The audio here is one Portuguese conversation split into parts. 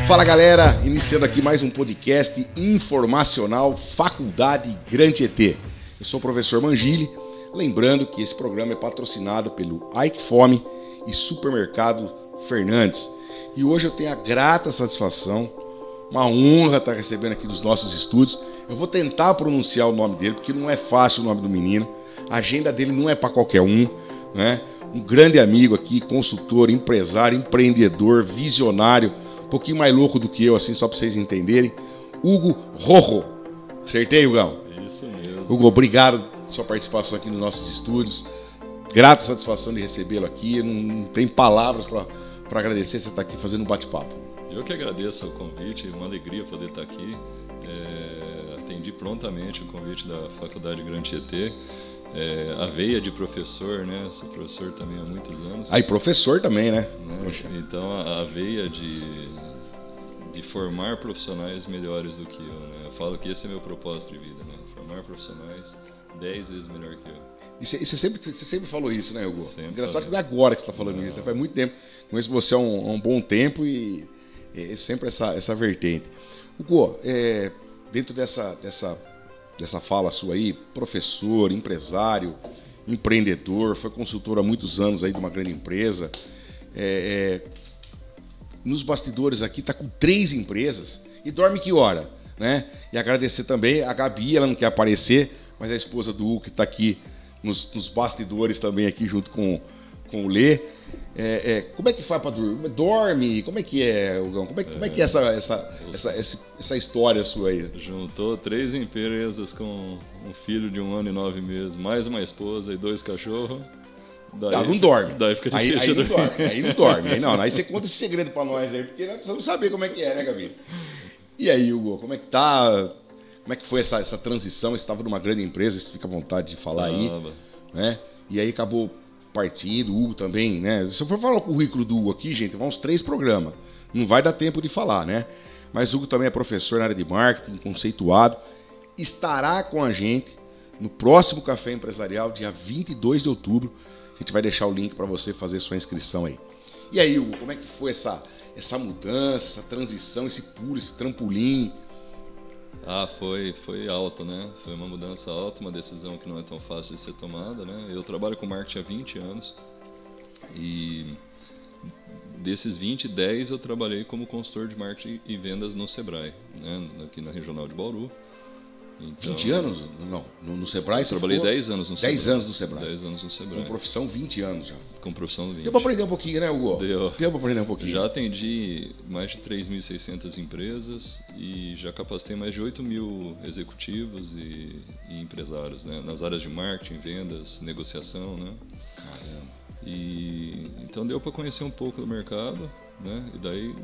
Fala galera, iniciando aqui mais um podcast informacional Faculdade Grande ET. Eu sou o professor Mangili, lembrando que esse programa é patrocinado pelo Ike Fome e Supermercado Fernandes. E hoje eu tenho a grata satisfação, uma honra estar recebendo aqui dos nossos estúdios. Eu vou tentar pronunciar o nome dele, porque não é fácil o nome do menino. A agenda dele não é para qualquer um, né? Um grande amigo aqui, consultor, empresário, empreendedor, visionário, um pouquinho mais louco do que eu, assim, só para vocês entenderem. Hugo Rojo. Acertei, Hugão? Isso mesmo. Hugo, obrigado pela sua participação aqui nos nossos estúdios. Grata satisfação de recebê-lo aqui. Não tem palavras para agradecer você estar aqui fazendo um bate-papo. Eu que agradeço o convite, uma alegria poder estar aqui. Atendi prontamente o convite da Faculdade Grande ET. A veia de professor, né? Sou professor também há muitos anos. Aí, professor também, né? Então, a veia de formar profissionais melhores do que eu, né? Eu falo que esse é meu propósito de vida, né? Formar profissionais 10 vezes melhor que eu. E você sempre falou isso, né, Hugo? Sempre Engraçado falei. que não é agora que você está falando isso, né? Faz muito tempo. Conheço você há um bom tempo e é sempre essa vertente. Hugo, dentro dessa fala sua aí, professor, empresário, empreendedor, foi consultor há muitos anos aí de uma grande empresa. Nos bastidores aqui está com 3 empresas e dorme que hora, né? E agradecer também a Gabi, ela não quer aparecer, mas a esposa do Hugo que está aqui nos bastidores também aqui junto com o Lê. Como é que faz para dormir? Dorme? Como é que é, Hugão? Como é que é essa história sua aí? Juntou 3 empresas com um filho de 1 ano e 9 meses, mais uma esposa e 2 cachorros. Não dorme. Daí fica aí difícil. Não dorme. Aí não dorme. Aí você conta esse segredo para nós aí, porque nós precisamos saber como é que é, né, Gabi? E aí, Hugo, como é que tá? Como é que foi essa transição? Você estava numa grande empresa, você fica à vontade de falar aí, né? E aí acabou partindo, o Hugo também, né? Se eu for falar o currículo do Hugo aqui, gente, vão uns 3 programas. Não vai dar tempo de falar, né? Mas o Hugo também é professor na área de marketing, conceituado. Estará com a gente no próximo Café Empresarial, dia 22 de outubro. A gente vai deixar o link para você fazer sua inscrição aí. E aí, Hugo, como é que foi essa mudança, essa transição, esse pulo, esse trampolim? Foi alto, né? Foi uma mudança alta, uma decisão que não é tão fácil de ser tomada, né? Eu trabalho com marketing há 20 anos e desses 20, 10 eu trabalhei como consultor de marketing e vendas no Sebrae, né? Aqui na Regional de Bauru. Então, 20 anos? Não, no Sebrae você trabalhei ficou 10 anos no Sebrae. 10 anos no Sebrae. 10 anos no Sebrae. Com profissão 20 anos já. Com profissão 20. Deu para aprender um pouquinho, né, Hugo? Deu para aprender um pouquinho. Já atendi mais de 3.600 empresas e já capacitei mais de 8.000 executivos e empresários, né? Nas áreas de marketing, vendas, negociação, né? Caramba. Então deu para conhecer um pouco do mercado, né? E daí,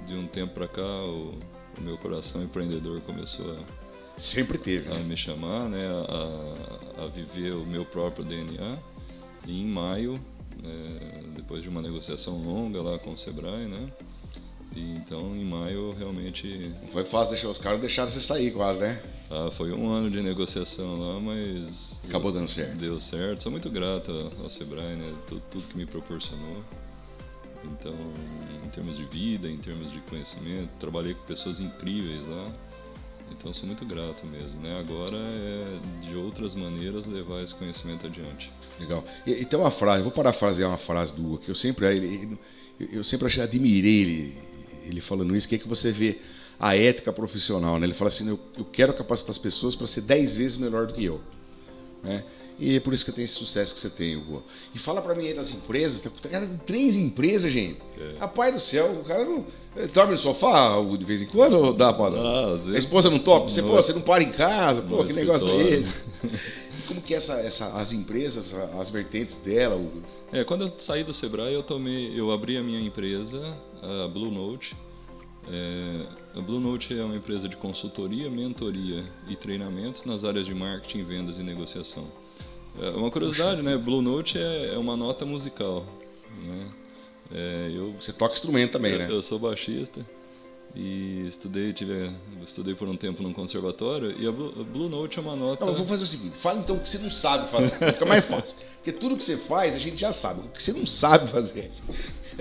de um tempo para cá, o meu coração empreendedor começou Sempre teve, né? a me chamar, né? A viver o meu próprio DNA. E em maio, depois de uma negociação longa lá com o Sebrae, né? E então em maio realmente... Não foi fácil deixar os caras, deixaram você sair quase, né? Foi um ano de negociação lá, mas... Acabou dando certo. Deu certo. Sou muito grato ao Sebrae, né? Tudo que me proporcionou. Então, em termos de vida, em termos de conhecimento, trabalhei com pessoas incríveis lá. Então, sou muito grato mesmo, né? Agora é, de outras maneiras, levar esse conhecimento adiante. Legal. E tem uma frase, vou parafrasear uma frase do Hugo, que eu sempre admirei ele falando isso, que é que você vê a ética profissional, né? Ele fala assim, eu quero capacitar as pessoas para ser 10 vezes melhor do que eu, né? E é por isso que tem esse sucesso que você tem, Hugo. E fala para mim aí das empresas, tem 3 empresas, gente. Rapaz do céu, o cara não... Dorme no sofá de vez em quando ou dá pra... às vezes, a esposa não topa? Você não para em casa? Pô, que negócio é escritório. esse? E como que é as empresas, as vertentes dela, Hugo? Quando eu saí do Sebrae, eu abri a minha empresa, a Blue Note. A Blue Note é uma empresa de consultoria, mentoria e treinamentos nas áreas de marketing, vendas e negociação. Uma curiosidade, né? Blue Note é uma nota musical, né? Você toca instrumento também, né? Eu sou baixista e estudei por um tempo num conservatório e a Blue Note é uma nota... Não, eu vou fazer o seguinte, fala então o que você não sabe fazer, fica mais fácil. Porque tudo que você faz a gente já sabe, o que você não sabe fazer.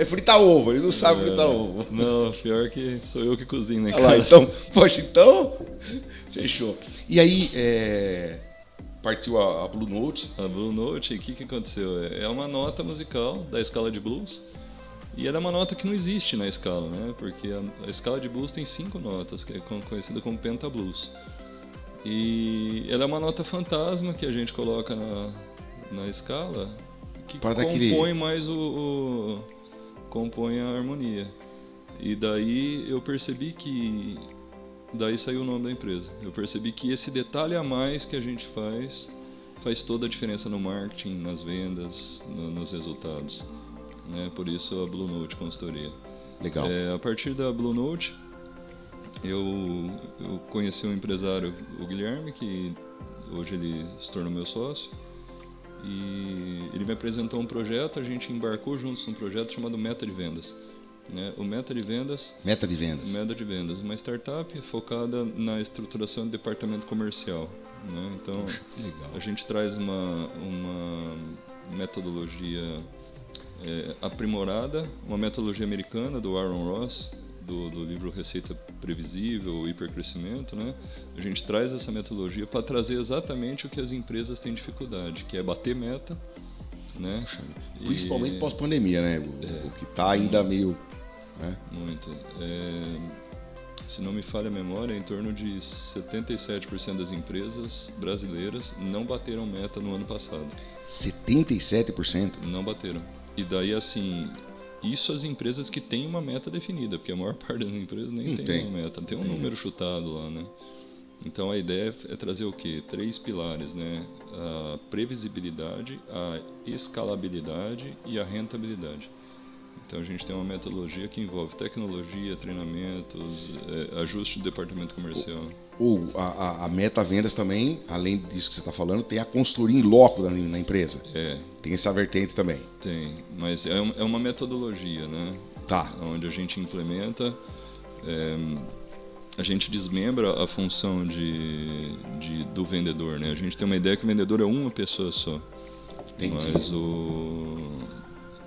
é fritar ovo, ele não sabe fritar ovo. Não, pior que sou eu que cozinho, né, Olha lá, então, poxa, então, fechou. E aí, partiu a Blue Note. A Blue Note, o que aconteceu? É uma nota musical da escala de blues. E ela é uma nota que não existe na escala, né? Porque a escala de blues tem 5 notas, que é conhecida como pentablues. E ela é uma nota fantasma que a gente coloca na escala, que compõe mais compõe a harmonia. E daí eu percebi que... Daí saiu o nome da empresa. Eu percebi que esse detalhe a mais que a gente faz toda a diferença no marketing, nas vendas, nos resultados. Né? Por isso a Blue Note Consultoria. Legal. A partir da Blue Note, eu conheci um empresário, o Guilherme, que hoje ele se tornou meu sócio. E ele me apresentou um projeto, a gente embarcou juntos num projeto chamado Meta de Vendas. Né? O Meta de Vendas... Meta de Vendas. Meta de Vendas. Uma startup focada na estruturação do departamento comercial. Né? Então, a gente traz uma metodologia aprimorada, uma metodologia americana do Aaron Ross, do livro Receita Previsível, Hipercrescimento, né? A gente traz essa metodologia para trazer exatamente o que as empresas têm dificuldade, que é bater meta, né? Principalmente pós-pandemia, né? O que está ainda meio... Né? Muito. Se não me falha a memória, em torno de 77% das empresas brasileiras não bateram meta no ano passado. 77%? Não bateram. E daí, assim, isso as empresas que têm uma meta definida, porque a maior parte das empresas nem tem uma meta, tem um número chutado lá, né? Então a ideia é trazer o quê? 3 pilares, né? A previsibilidade, a escalabilidade e a rentabilidade. Então a gente tem uma metodologia que envolve tecnologia, treinamentos, ajuste do departamento comercial. A Meta Vendas também, além disso que você está falando, tem a consultoria em loco na empresa. Tem essa vertente também. Tem, mas é uma metodologia, né? Tá. Onde a gente implementa, a gente desmembra a função do vendedor, né? A gente tem uma ideia que o vendedor é uma pessoa só. Entendi. Mas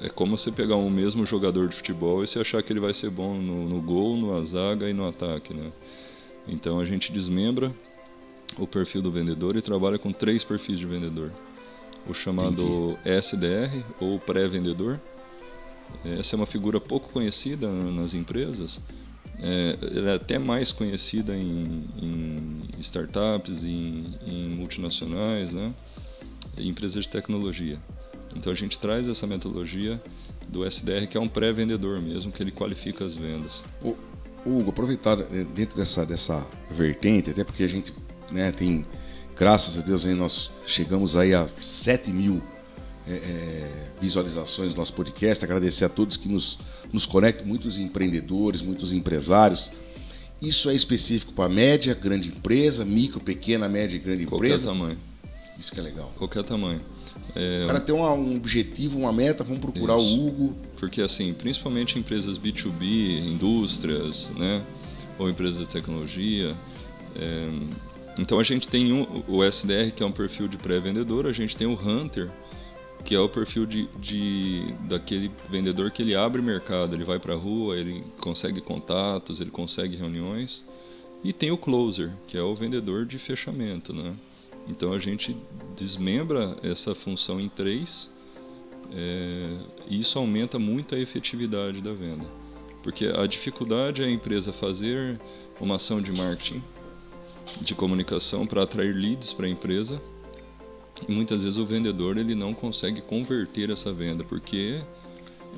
é como você pegar um mesmo jogador de futebol e você achar que ele vai ser bom no gol, na zaga e no ataque, né? Então a gente desmembra o perfil do vendedor e trabalha com 3 perfis de vendedor. O chamado SDR, ou pré-vendedor. Essa é uma figura pouco conhecida nas empresas. Ela é até mais conhecida em startups, em multinacionais, né? Em empresas de tecnologia. Então a gente traz essa metodologia do SDR, que é um pré-vendedor mesmo, que ele qualifica as vendas. Hugo, aproveitar dentro dessa vertente, até porque a gente, né, tem, graças a Deus, aí nós chegamos aí a 7.000 visualizações do nosso podcast. Agradecer a todos que nos conectam, muitos empreendedores, muitos empresários. Isso é específico para média, grande empresa, micro, pequena, média e grande empresa? Qualquer tamanho. Isso que é legal. Qualquer tamanho. O cara tem um objetivo, uma meta, vamos procurar isso. o Hugo. Porque, assim, principalmente empresas B2B, indústrias, né, ou empresas de tecnologia. Então a gente tem o SDR, que é um perfil de pré-vendedor, a gente tem o Hunter, que é o perfil daquele vendedor que ele abre mercado, ele vai para a rua, ele consegue contatos, ele consegue reuniões. E tem o Closer, que é o vendedor de fechamento, né? Então a gente desmembra essa função em 3, e isso aumenta muito a efetividade da venda. Porque a dificuldade é a empresa fazer uma ação de marketing, de comunicação para atrair leads para a empresa, e muitas vezes o vendedor ele não consegue converter essa venda, porque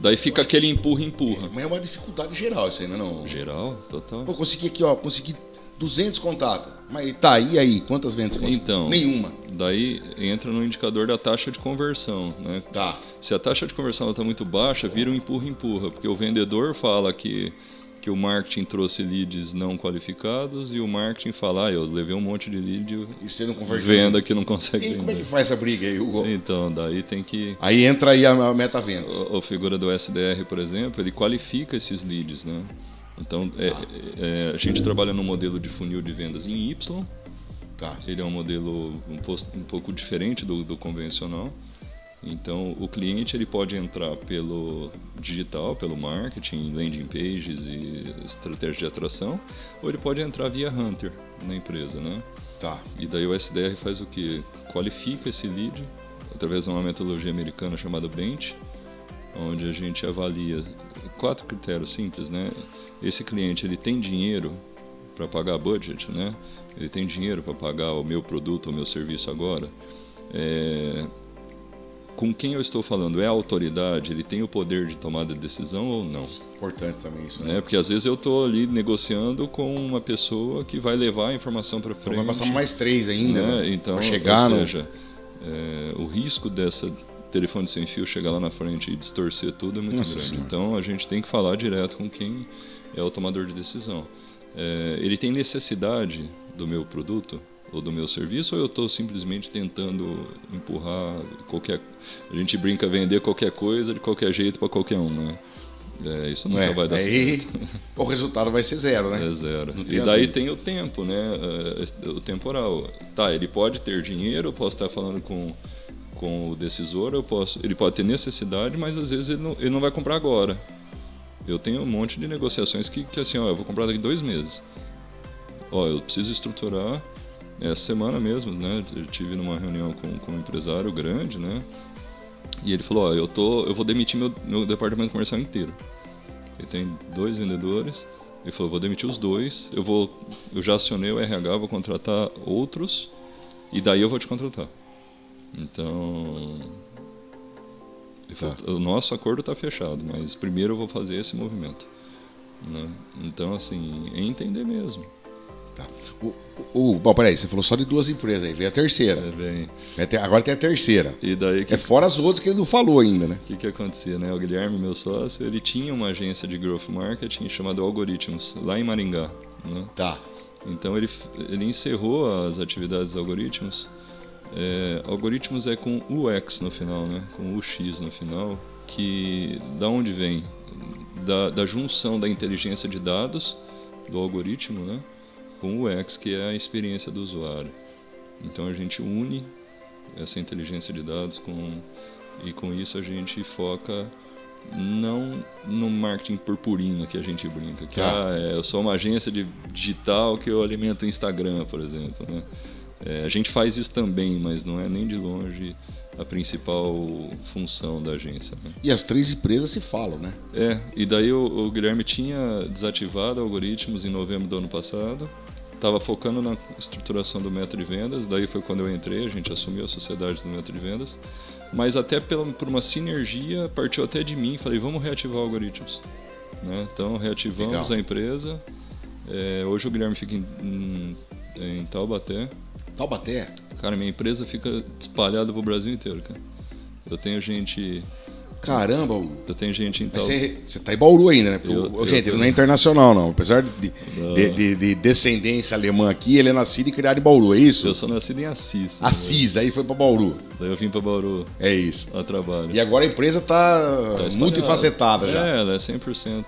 daí fica aquele empurra. Mas é uma dificuldade geral isso aí, não? Geral, total. Pô, consegui aqui, consegui 200 contatos. Mas tá, e aí? Quantas vendas você conseguiu? Então, nenhuma. Daí entra no indicador da taxa de conversão, né? Tá. Se a taxa de conversão está muito baixa, vira um empurra, porque o vendedor fala que o marketing trouxe leads não qualificados e o marketing fala, eu levei um monte de lead e você não converteu. Venda que não consegue vender. E como é que faz essa briga aí, Hugo? Então, daí tem que... Aí entra aí a meta vendas. A figura do SDR, por exemplo, ele qualifica esses leads, né? Então, a gente trabalha no modelo de funil de vendas em Y. Tá. Ele é um modelo um pouco diferente do convencional. Então, o cliente ele pode entrar pelo digital, pelo marketing, landing pages e estratégia de atração, ou ele pode entrar via Hunter na empresa, né? Tá. E daí o SDR faz o quê? Qualifica esse lead através de uma metodologia americana chamada Bench, onde a gente avalia 4 critérios simples, né? Esse cliente ele tem dinheiro para pagar budget, né? Ele tem dinheiro para pagar o meu produto, o meu serviço agora. Com quem eu estou falando? É a autoridade? Ele tem o poder de tomada de decisão ou não? Importante também isso, né? Porque às vezes eu estou ali negociando com uma pessoa que vai levar a informação para frente. Então vai passar mais 3 ainda, né? Então, chegar ou seja, o risco dessa telefone sem fio chegar lá na frente e distorcer tudo é muito grande. Senhora. Então a gente tem que falar direto com quem é o tomador de decisão. Ele tem necessidade do meu produto ou do meu serviço, ou eu estou simplesmente tentando empurrar qualquer... A gente brinca vender qualquer coisa de qualquer jeito para qualquer um, né? Isso nunca vai dar certo. O resultado vai ser 0, né? É 0. E daí tem o tempo, né? O temporal. Tá, ele pode ter dinheiro, eu posso estar falando com o decisor, ele pode ter necessidade, mas às vezes ele não vai comprar agora. Eu tenho um monte de negociações que assim, eu vou comprar daqui 2 meses. Eu preciso estruturar essa semana mesmo, né? Eu tive numa reunião com um empresário grande, né? E ele falou, eu vou demitir meu departamento comercial inteiro. Ele tem 2 vendedores. Ele falou, vou demitir os 2. Eu já acionei o RH, vou contratar outros e daí eu vou te contratar. Então, ele falou, o nosso acordo está fechado, mas primeiro eu vou fazer esse movimento, né? Então, assim, é entender mesmo. Tá. Bom, peraí, você falou só de 2 empresas aí, veio a terceira. Agora tem a terceira. E daí fora as outras que ele não falou ainda, né? O que acontecia, né? O Guilherme, meu sócio, ele tinha uma agência de growth marketing chamada Algoritmos, lá em Maringá, né? Tá. Então ele encerrou as atividades de Algoritmos. Algoritmos é com UX no final, né? Com UX no final, que da onde vem? Da junção da inteligência de dados do algoritmo, né? Com o UX, que é a experiência do usuário. Então a gente une essa inteligência de dados e com isso a gente foca não no marketing purpurino que a gente brinca, que eu sou uma agência digital que eu alimento o Instagram, por exemplo, né? A gente faz isso também, mas não é nem de longe a principal função da agência, né? E as 3 empresas se falam, né? E daí o Guilherme tinha desativado Algoritmos em novembro do ano passado, estava focando na estruturação do método de vendas, daí foi quando eu entrei, a gente assumiu a sociedade do método de vendas, mas até por uma sinergia, partiu até de mim, falei, vamos reativar Algoritmos, né? Então reativamos a empresa, hoje o Guilherme fica em Taubaté. Taubaté? Cara, minha empresa fica espalhada pro Brasil inteiro, cara. Eu tenho gente... Caramba! Eu tenho gente em Taubaté. Você tá em Bauru ainda, né? Gente, ele não é internacional, não. Apesar de descendência alemã aqui, ele é nascido e criado em Bauru, é isso? Eu sou nascido em Assis. Assis, aí foi pra Bauru. Daí eu vim pra Bauru. É isso. A trabalho. E agora a empresa tá multifacetada já. Ela é 100%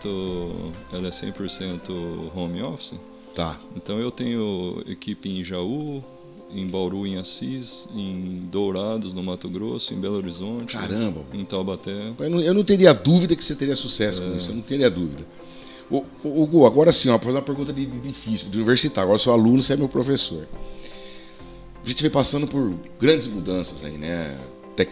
home office. Tá. Então eu tenho equipe em Jaú, em Bauru, em Assis, em Dourados, no Mato Grosso, em Belo Horizonte. Caramba! Em Taubaté. Eu não teria dúvida que você teria sucesso com isso, eu não teria dúvida. Gu, agora sim, vou fazer uma pergunta difícil, de universitário. Agora eu sou aluno, você é meu professor. A gente vem passando por grandes mudanças aí, né?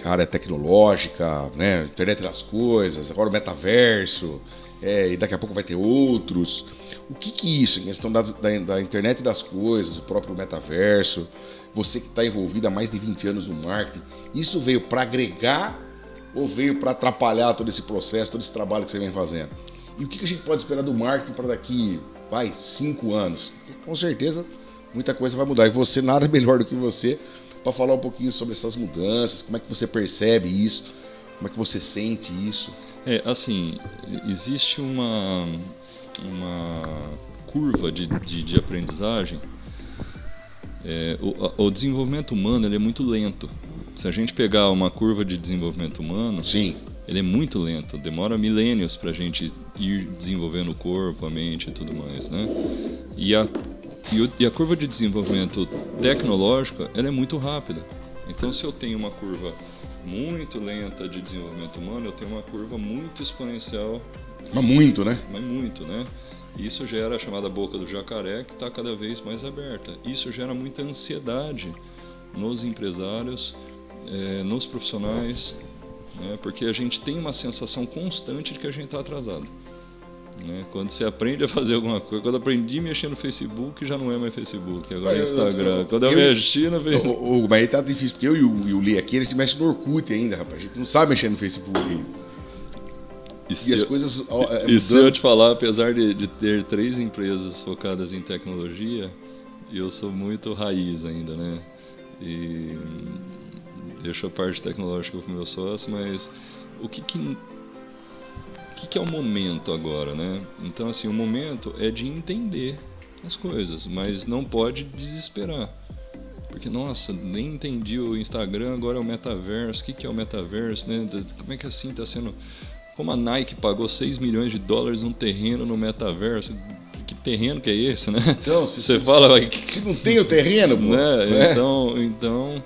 Área tecnológica, né? Internet das coisas, agora o metaverso, e daqui a pouco vai ter outros. O que isso, em questão da internet das coisas, o próprio metaverso, você que está envolvido há mais de 20 anos no marketing, isso veio para agregar ou veio para atrapalhar todo esse processo, todo esse trabalho que você vem fazendo? E o que a gente pode esperar do marketing para daqui, 5 anos? Porque, com certeza, muita coisa vai mudar. E você, nada melhor do que você, para falar um pouquinho sobre essas mudanças, como é que você percebe isso, como é que você sente isso. Assim, existe uma curva de aprendizagem. O desenvolvimento humano ele é muito lento. Se a gente pegar uma curva de desenvolvimento humano, sim, ele é muito lento. Demora milênios para a gente ir desenvolvendo o corpo, a mente e tudo mais, né? E a curva de desenvolvimento tecnológico ela é muito rápida. Então, se eu tenho uma curva muito lenta de desenvolvimento humano, eu tenho uma curva muito exponencial. Mas muito, né? Mas muito, né? Isso gera a chamada boca do jacaré, que está cada vez mais aberta. Isso gera muita ansiedade nos empresários, nos profissionais, né? Porque a gente tem uma sensação constante de que a gente está atrasado. Né? Quando você aprende a fazer alguma coisa, quando eu aprendi a mexer no Facebook, já não é mais Facebook, agora é Instagram. Quando eu mexi no Facebook... Mas aí tá difícil, porque eu e o Lee aqui, a gente mexe no Orkut ainda, rapaz. A gente não sabe mexer no Facebook ainda. E as coisas... E se eu te falar, apesar de ter 3 empresas focadas em tecnologia, eu sou muito raiz ainda, né? E deixo a parte tecnológica para o meu sócio, mas o que é o momento agora, né? Então, assim, o momento é de entender as coisas, mas não pode desesperar. Porque, nossa, nem entendi o Instagram, agora é o metaverso. O que é o metaverso, né? Como é que assim está sendo... Como a Nike pagou $6 milhões num terreno no metaverso, que terreno que é esse, né? Então, você fala... Se não tem o terreno, pô, né? Então,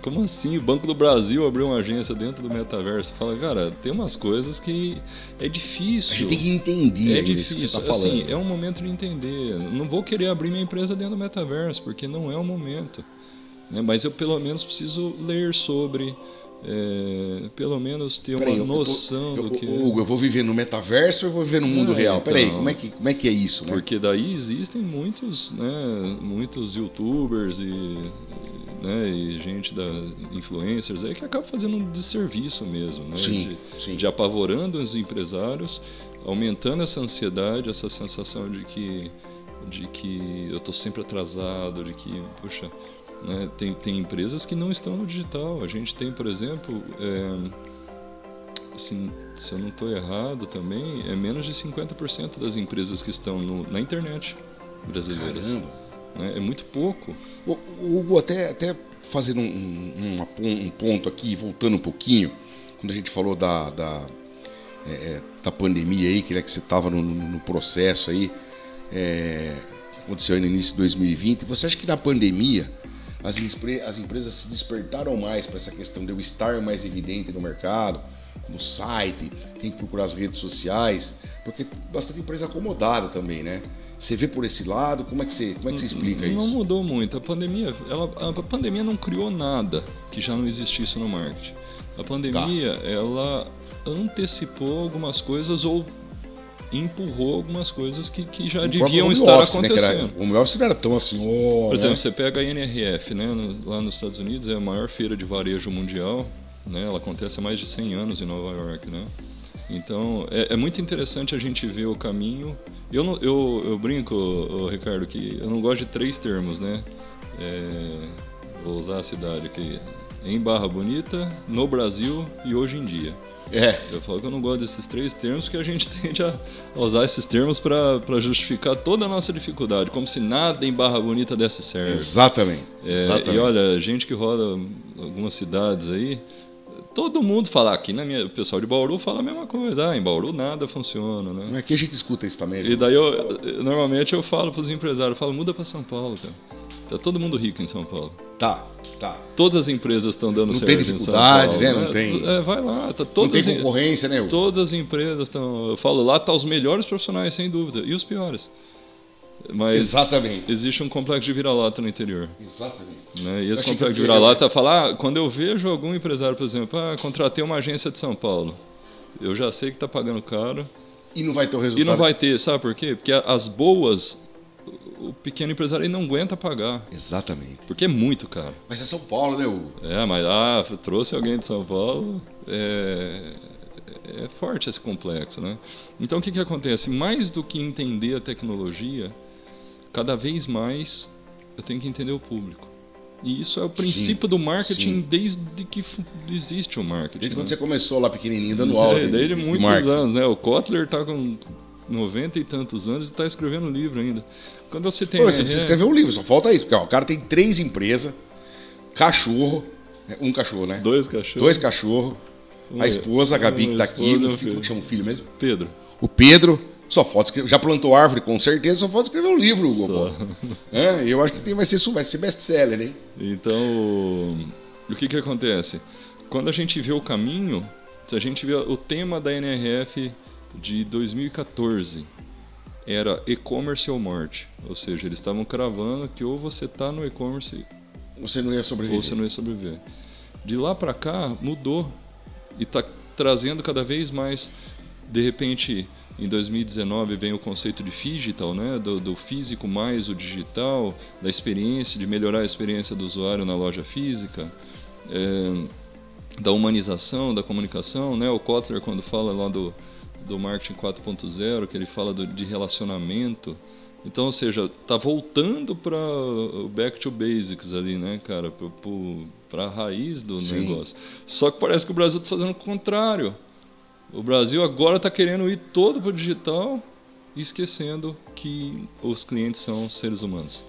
como assim? O Banco do Brasil abriu uma agência dentro do metaverso. Fala, cara, tem umas coisas que é difícil. A gente tem que entender difícil. Isso que você tá falando. Assim, é um momento de entender. Não vou querer abrir minha empresa dentro do metaverso, porque não é o momento. Né? Mas eu, pelo menos, preciso ler sobre... pelo menos ter uma noção do que... Hugo, eu vou viver no metaverso ou eu vou viver no mundo real? Então, Peraí, como é que é isso? Né? Porque daí existem muitos, né, muitos youtubers e gente influencers aí que acaba fazendo um desserviço mesmo, né? Sim. De apavorando os empresários, aumentando essa ansiedade, essa sensação de que eu estou sempre atrasado, de que, puxa... Né? Tem empresas que não estão no digital. A gente tem, por exemplo, assim, se eu não estou errado também, é menos de 50% das empresas que estão na internet brasileiras. Né? É muito pouco. Hugo, até fazendo um ponto aqui, voltando um pouquinho, quando a gente falou da pandemia aí, que você estava no processo aí, que aconteceu aí no início de 2020, você acha que na pandemia as empresas se despertaram mais para essa questão de eu estar mais evidente no mercado, no site, tem que procurar as redes sociais, porque bastante empresa acomodada também, né? Você vê por esse lado, como é que você explica isso? Não mudou muito. A pandemia não criou nada que já não existisse no marketing. A pandemia, ela antecipou algumas coisas ou empurrou algumas coisas que já deviam estar acontecendo. O home office não era tão assim... Por exemplo, você pega a NRF, né, lá nos Estados Unidos, é a maior feira de varejo mundial, né, ela acontece há mais de 100 anos em Nova York. Né? Então, é muito interessante a gente ver o caminho. Eu brinco, Ricardo, que eu não gosto de 3 termos. Né? Vou usar a cidade aqui. Em Barra Bonita, no Brasil e hoje em dia. Eu falo que eu não gosto desses 3 termos, porque a gente tende a usar esses termos para justificar toda a nossa dificuldade, como se nada em Barra Bonita desse certo. Exatamente. E olha, gente que roda algumas cidades aí, todo mundo fala, aqui o pessoal de Bauru fala a mesma coisa, em Bauru nada funciona. Né? Aqui a gente escuta isso também. E daí normalmente eu falo para os empresários, muda para São Paulo, cara. Tá todo mundo rico em São Paulo. Tá. Todas as empresas estão dando certo. Não tem dificuldade, né? Não tem. Vai lá. Não tem concorrência, né? Todas as empresas estão. Eu falo, lá tá os melhores profissionais, sem dúvida. E os piores. Mas exatamente. Existe um complexo de vira-lata no interior. Exatamente. Né? E esse complexo de vira-lata fala, quando eu vejo algum empresário, por exemplo, contratei uma agência de São Paulo. Eu já sei que está pagando caro. E não vai ter o resultado. E não vai ter, sabe por quê? Porque as boas, o pequeno empresário ele não aguenta pagar. Exatamente. Porque é muito caro. Mas é São Paulo, né, Hugo? Mas trouxe alguém de São Paulo. É forte esse complexo, né? Então o que acontece? Mais do que entender a tecnologia, cada vez mais eu tenho que entender o público. E isso é o princípio do marketing desde que existe o marketing. Desde quando você começou lá pequenininho, dando aula. Desde muitos anos, né? O Kotler está com 90 e tantos anos e está escrevendo livro ainda. Quando você tem... Você precisa escrever um livro, só falta isso. Porque o cara tem 3 empresas, cachorro, um cachorro, né? 2 cachorros. 2 cachorros. A esposa, a Gabi, que está aqui. Como chama o filho mesmo? Pedro. O Pedro. Só falta escrever. Já plantou árvore, com certeza, só falta escrever um livro, Hugo. Eu acho que vai ser best-seller, hein? Então, o que acontece? quando a gente vê o caminho, se a gente vê o tema da NRF de 2014, era e-commerce ou morte. Ou seja, eles estavam cravando que ou você está no e-commerce Você não ia sobreviver. ou você não ia sobreviver. De lá para cá, mudou. E está trazendo cada vez mais. De repente, em 2019, vem o conceito de digital, né? do físico mais o digital, da experiência, de melhorar a experiência do usuário na loja física, da humanização, da comunicação. Né? O Kotler, quando fala lá do marketing 4.0, que ele fala de relacionamento. Então, ou seja, está voltando para o back to basics ali, né, cara? Para a raiz do Sim. negócio. Só que parece que o Brasil está fazendo o contrário. O Brasil agora está querendo ir todo para o digital e esquecendo que os clientes são seres humanos.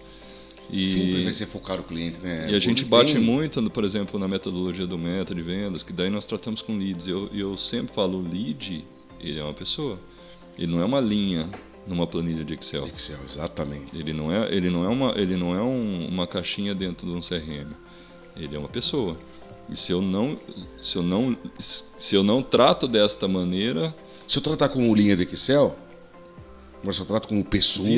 Sempre vai ser focar o cliente, né? E a gente bate muito, por exemplo, na metodologia do Meta de vendas, que daí nós tratamos com leads. E eu sempre falo, o lead, ele é uma pessoa. Ele não é uma linha numa planilha de Excel. Excel, exatamente. Ele não é uma caixinha dentro de um CRM. Ele é uma pessoa. E se eu não trato desta maneira, se eu tratar como linha de Excel, mas se eu trato como pessoa,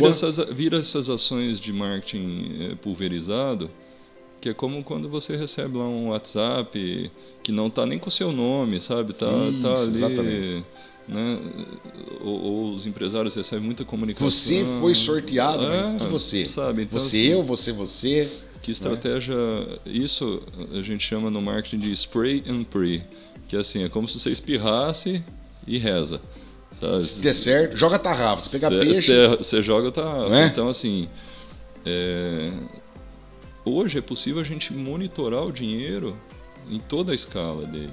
vira essas ações de marketing pulverizado, que é como quando você recebe lá um WhatsApp que não está nem com o seu nome, sabe? Tá ali, exatamente. Né? Ou os empresários recebem muita comunicação. Você foi sorteado, que você. Sabe? Então, você, assim, você. Que estratégia... Isso a gente chama no marketing de spray and pray. Que assim, é como se você espirrasse e reza. Sabe? Se der certo, joga tarrafa. Você pega peixe... Você joga tarrafa. É? Então, assim... Hoje é possível a gente monitorar o dinheiro em toda a escala dele.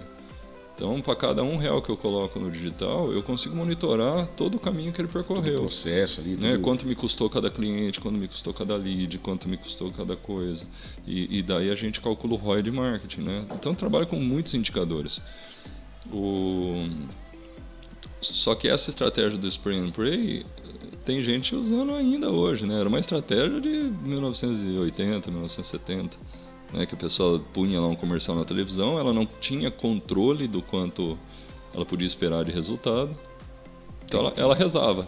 Então, para cada R$1 que eu coloco no digital, eu consigo monitorar todo o caminho que ele percorreu. Todo o processo ali. Né? Quanto me custou cada cliente, quanto me custou cada lead, quanto me custou cada coisa. E daí a gente calcula o ROI de marketing. Né? Então, trabalha com muitos indicadores. Só que essa estratégia do spray and pray tem gente usando ainda hoje. Né? Era uma estratégia de 1980, 1970. Né, que a pessoa punha lá um comercial na televisão, ela não tinha controle do quanto ela podia esperar de resultado, então ela rezava.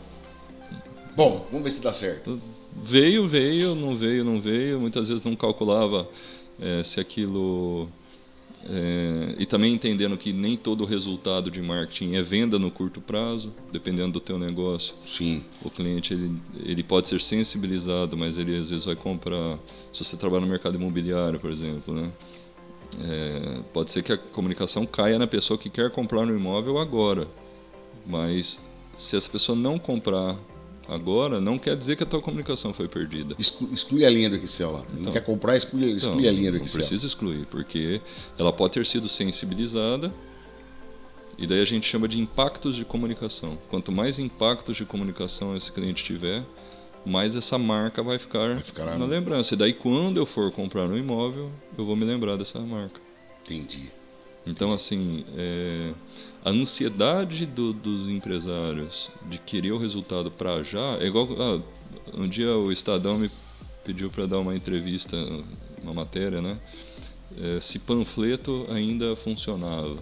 Bom, vamos ver se dá certo. Veio, não veio, muitas vezes não calculava se aquilo... e também entendendo que nem todo resultado de marketing é venda no curto prazo, dependendo do teu negócio. Sim. O cliente ele pode ser sensibilizado, mas ele às vezes vai comprar. Se você trabalha no mercado imobiliário, por exemplo, né? Pode ser que a comunicação caia na pessoa que quer comprar um imóvel agora, mas se essa pessoa não comprar agora, não quer dizer que a tua comunicação foi perdida. Exclui a linha do Excel lá. Não quer comprar, exclui a linha do Excel. Não precisa excluir, porque ela pode ter sido sensibilizada, e daí a gente chama de impactos de comunicação. Quanto mais impactos de comunicação esse cliente tiver, mais essa marca vai ficar na lembrança. E daí quando eu for comprar um imóvel, eu vou me lembrar dessa marca. Entendi. Então, assim, a ansiedade dos empresários de querer o resultado para já é igual... um dia o Estadão me pediu para dar uma entrevista, uma matéria, né? Se panfleto ainda funcionava.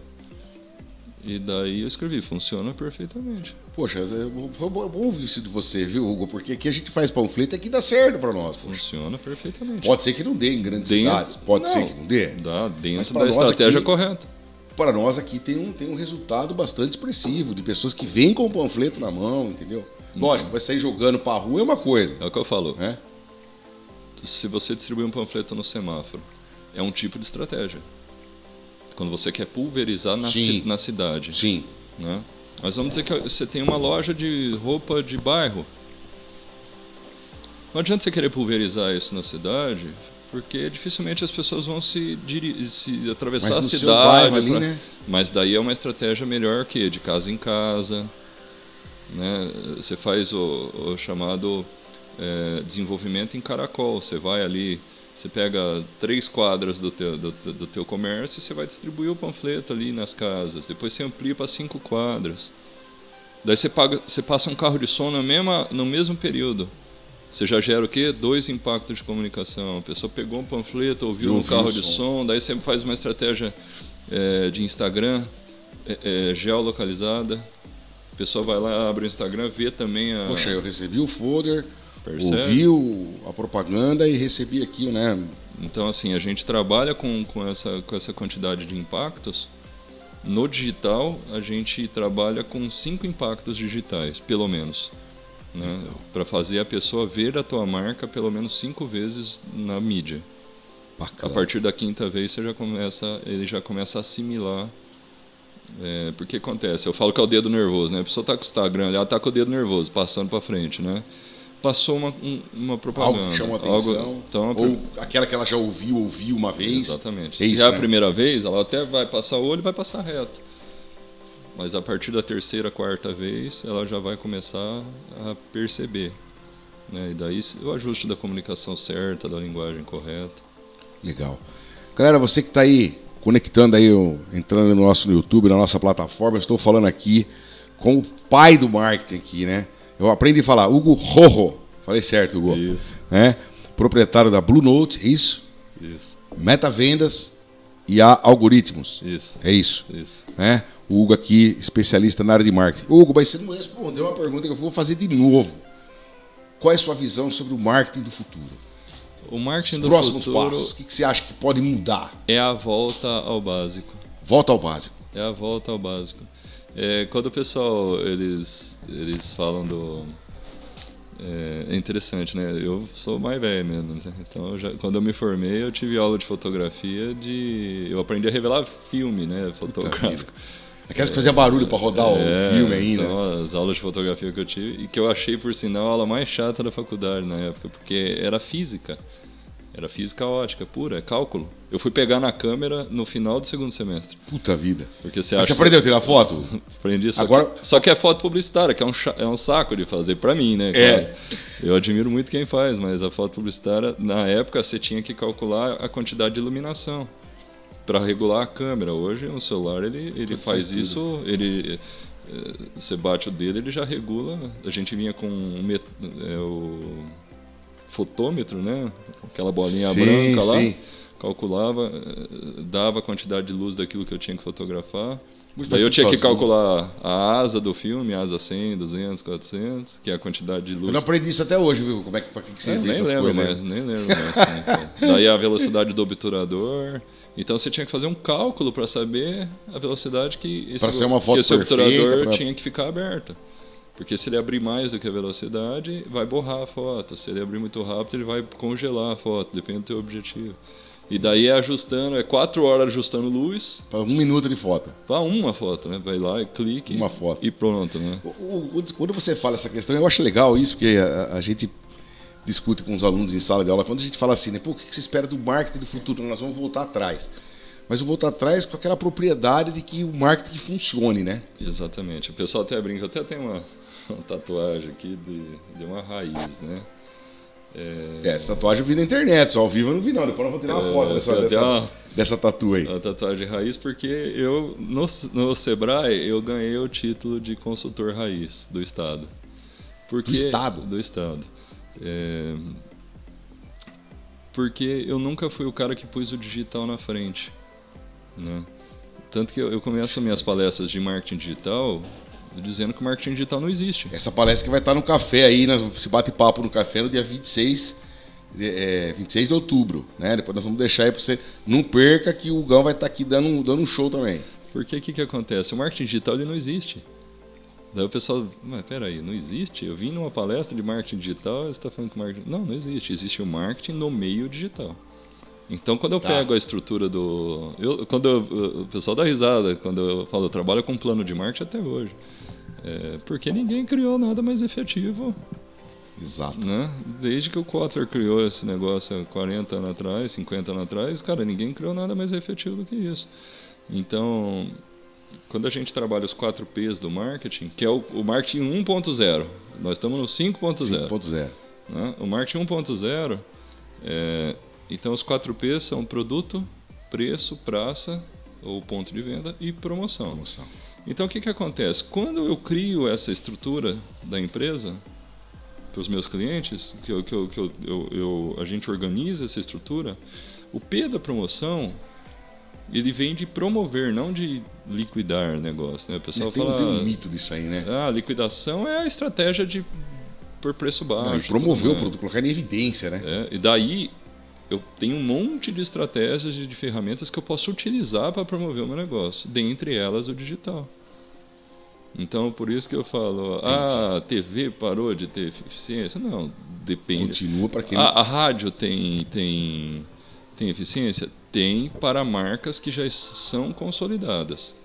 E daí eu escrevi, funciona perfeitamente. Poxa, foi bom ouvir isso de você, viu, Hugo? Porque aqui a gente faz panfleto e aqui dá certo para nós. Poxa. Funciona perfeitamente. Pode ser que não dê em grandes cidades, pode ser que não dê. Dá, dentro da estratégia correta. Para nós aqui tem um resultado bastante expressivo, de pessoas que vêm com o panfleto na mão, entendeu? Lógico, vai sair jogando para a rua é uma coisa. É o que eu falo. Se você distribuir um panfleto no semáforo, é um tipo de estratégia. Quando você quer pulverizar na cidade. Sim. Né? Mas vamos dizer que você tem uma loja de roupa de bairro. Não adianta você querer pulverizar isso na cidade, porque dificilmente as pessoas vão se atravessar a cidade. Ali, né? Mas daí é uma estratégia melhor que de casa em casa. Né? Você faz o chamado desenvolvimento em caracol. Você vai ali... Você pega 3 quadras do teu comércio e você vai distribuir o panfleto ali nas casas. Depois você amplia para 5 quadras. Daí você passa um carro de som no mesmo período. Você já gera o quê? 2 impactos de comunicação. A pessoa pegou um panfleto, ouviu um carro de som. Daí você faz uma estratégia de Instagram geolocalizada. A pessoa vai lá, abre o Instagram, vê também a... Poxa, eu recebi o folder, Percebe? ouvi a propaganda e recebi aqui, né? Então, assim, a gente trabalha com essa quantidade de impactos. No digital, a gente trabalha com 5 impactos digitais, pelo menos. Né? Para fazer a pessoa ver a tua marca pelo menos 5 vezes na mídia. Bacana. A partir da 5ª vez, ele já começa a assimilar. Porque acontece, eu falo que é o dedo nervoso, né? A pessoa está com o Instagram ali, ela está com o dedo nervoso, passando para frente, né? Passou uma propaganda. Algo que chama atenção, ou aquela que ela já ouviu uma vez. Exatamente. É Se isso, é a né? primeira vez, ela até vai passar o olho e vai passar reto. Mas a partir da 3ª, 4ª vez, ela já vai começar a perceber. Né? E daí o ajuste da comunicação certa, da linguagem correta. Legal. Galera, você que está aí conectando aí, entrando no nosso YouTube, na nossa plataforma, eu estou falando aqui com o pai do marketing aqui, né? Eu aprendi a falar, Hugo Rojo. Falei certo, Hugo. Isso. Né? Proprietário da Blue Note, é isso? Isso. Metavendas e a Algoritmos. Isso. É isso. Isso. Né? O Hugo aqui, especialista na área de marketing. Hugo, mas você não respondeu uma pergunta que eu vou fazer de novo. Qual é a sua visão sobre o marketing do futuro? O marketing Os do próximos futuro passos, o que você acha que pode mudar? é a volta ao básico. Volta ao básico. É a volta ao básico. Quando o pessoal eles falam do... É interessante, né? Eu sou mais velho mesmo, né? Então quando eu me formei eu tive aula de fotografia, eu aprendi a revelar filme, né? Fotográfico. Aquelas que fazia barulho para rodar o filme ainda. Então, as aulas de fotografia que eu tive, e que eu achei, por sinal, a aula mais chata da faculdade na época, porque era física. Era física ótica, pura, cálculo. Eu fui pegar na câmera no final do 2º semestre. Puta vida. Porque você Mas acha você aprendeu a tirar foto? Aprendi, Agora... só que é foto publicitária, que é um saco de fazer pra mim, né? Claro. Eu admiro muito quem faz, mas a foto publicitária, na época, você tinha que calcular a quantidade de iluminação para regular a câmera. Hoje, o celular, ele faz isso, você bate o dedo, ele já regula. A gente vinha com o fotômetro, né? Aquela bolinha branca lá, calculava, dava a quantidade de luz daquilo que eu tinha que fotografar. Daí eu tinha que calcular a asa do filme, a asa 100, 200, 400, que é a quantidade de luz. Eu não aprendi isso até hoje, viu? Para que você vê essas coisas? Nem lembro mais. Né? Daí a velocidade do obturador. Então você tinha que fazer um cálculo para saber a velocidade que esse obturador tinha que ficar aberto. Porque se ele abrir mais do que a velocidade, vai borrar a foto. Se ele abrir muito rápido, ele vai congelar a foto, depende do teu objetivo. E daí ajustando, 4 horas ajustando luz. Para 1 minuto de foto. Para uma foto, né? Vai lá e clique uma foto. E pronto, né? Quando você fala essa questão, eu acho legal isso, porque a gente discute com os alunos em sala de aula, quando a gente fala assim, né? Pô, o que você espera do marketing do futuro? Nós vamos voltar atrás. Mas eu voltar atrás com aquela propriedade de que o marketing funcione, né? Exatamente. O pessoal até brinca, eu até tenho uma tatuagem aqui de uma raiz, né? Essa tatuagem eu vi na internet, só ao vivo eu não vi não. Depois nós vamos tirar uma foto dessa tatu aí. A tatuagem raiz, porque eu, no Sebrae, eu ganhei o título de consultor raiz do Estado. Do Estado? Do Estado. Porque eu nunca fui o cara que pus o digital na frente, né? Tanto que eu começo minhas palestras de marketing digital dizendo que o marketing digital não existe. Essa palestra que vai estar no café aí, se bate papo no café no dia 26 de outubro, né? Depois nós vamos deixar aí para você. Não perca que o Gão vai estar aqui dando um show também. Porque o que acontece? O marketing digital ele não existe. Daí o pessoal, mas peraí, não existe? Eu vim numa palestra de marketing digital, você está falando que marketing... Não existe. Existe o marketing no meio digital. Então, quando eu pego a estrutura do... o pessoal dá risada quando eu falo, eu trabalho com plano de marketing até hoje. Porque ninguém criou nada mais efetivo. Exato. Né? Desde que o Kotler criou esse negócio há 40 anos atrás, 50 anos atrás, cara, ninguém criou nada mais efetivo do que isso. Então, quando a gente trabalha os 4 P's do marketing, que é o marketing 1.0, nós estamos no 5.0. 5.0. Né? O marketing 1.0, então os 4 P's são produto, preço, praça, ou ponto de venda, e promoção. Então o que acontece? Quando eu crio essa estrutura da empresa para os meus clientes, a gente organiza essa estrutura, o P da promoção Ele vem de promover, não de liquidar negócio, né? O pessoal fala... Tem um mito disso aí, né? Liquidação é a estratégia de por preço baixo. Não, e promover o produto, colocar em evidência, né? E daí eu tenho um monte de estratégias de ferramentas que eu posso utilizar para promover o meu negócio, dentre elas o digital. Então, por isso que eu falo, a TV parou de ter eficiência? Não, depende. Continua para quem... A rádio tem eficiência? Tem para marcas que já são consolidadas.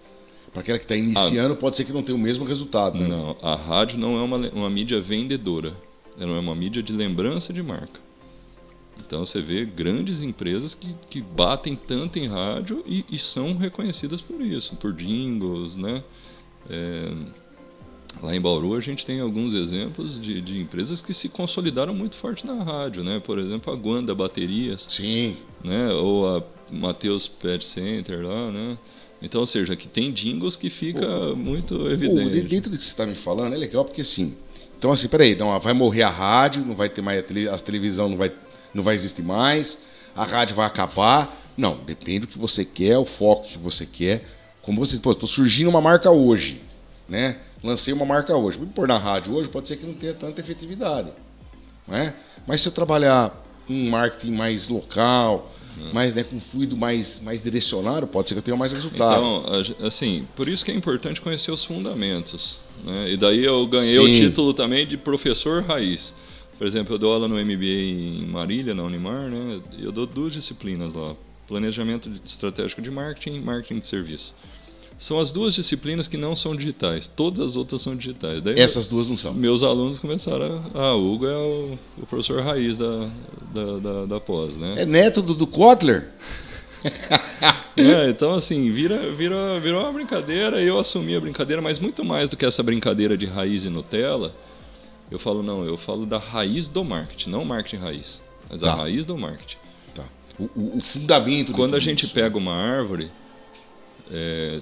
Para aquela que está iniciando, pode ser que não tenha o mesmo resultado, né? Não, a rádio não é uma mídia vendedora. Ela é uma mídia de lembrança de marca. Então você vê grandes empresas que batem tanto em rádio e são reconhecidas por isso, por jingles, né? Lá em Bauru a gente tem alguns exemplos de empresas que se consolidaram muito forte na rádio, né? Por exemplo, a Guanda Baterias. Sim. Né? Ou a Mateus Pet Center lá, né? Então, ou seja, que tem jingles que fica muito evidente. Dentro do que você está me falando é legal porque assim... Então assim, peraí, não, vai morrer a rádio, não vai ter mais a televisão, não vai existir mais, a rádio vai acabar. Não, depende do que você quer, o foco que você quer. Como você, estou surgindo uma marca hoje, né? Lancei uma marca hoje. Vou pôr na rádio hoje, pode ser que não tenha tanta efetividade, não é? Mas se eu trabalhar um marketing mais local, mais, né, com fluido mais direcionado, pode ser que eu tenha mais resultado. Então, assim, por isso que é importante conhecer os fundamentos, né? E daí eu ganhei o título também de professor raiz. Por exemplo, eu dou aula no MBA em Marília, na Unimar, né? Eu dou 2 disciplinas lá: planejamento estratégico de marketing e marketing de serviço. São as 2 disciplinas que não são digitais. Todas as outras são digitais. Daí essas 2 não são. Meus alunos começaram o Hugo é o professor raiz da pós, né? É neto do Kotler? Então, assim, virou uma brincadeira e eu assumi a brincadeira, mas muito mais do que essa brincadeira de raiz e Nutella, eu falo da raiz do marketing, não marketing raiz, mas a raiz do marketing. Tá. O fundamento. Quando a gente pega uma árvore,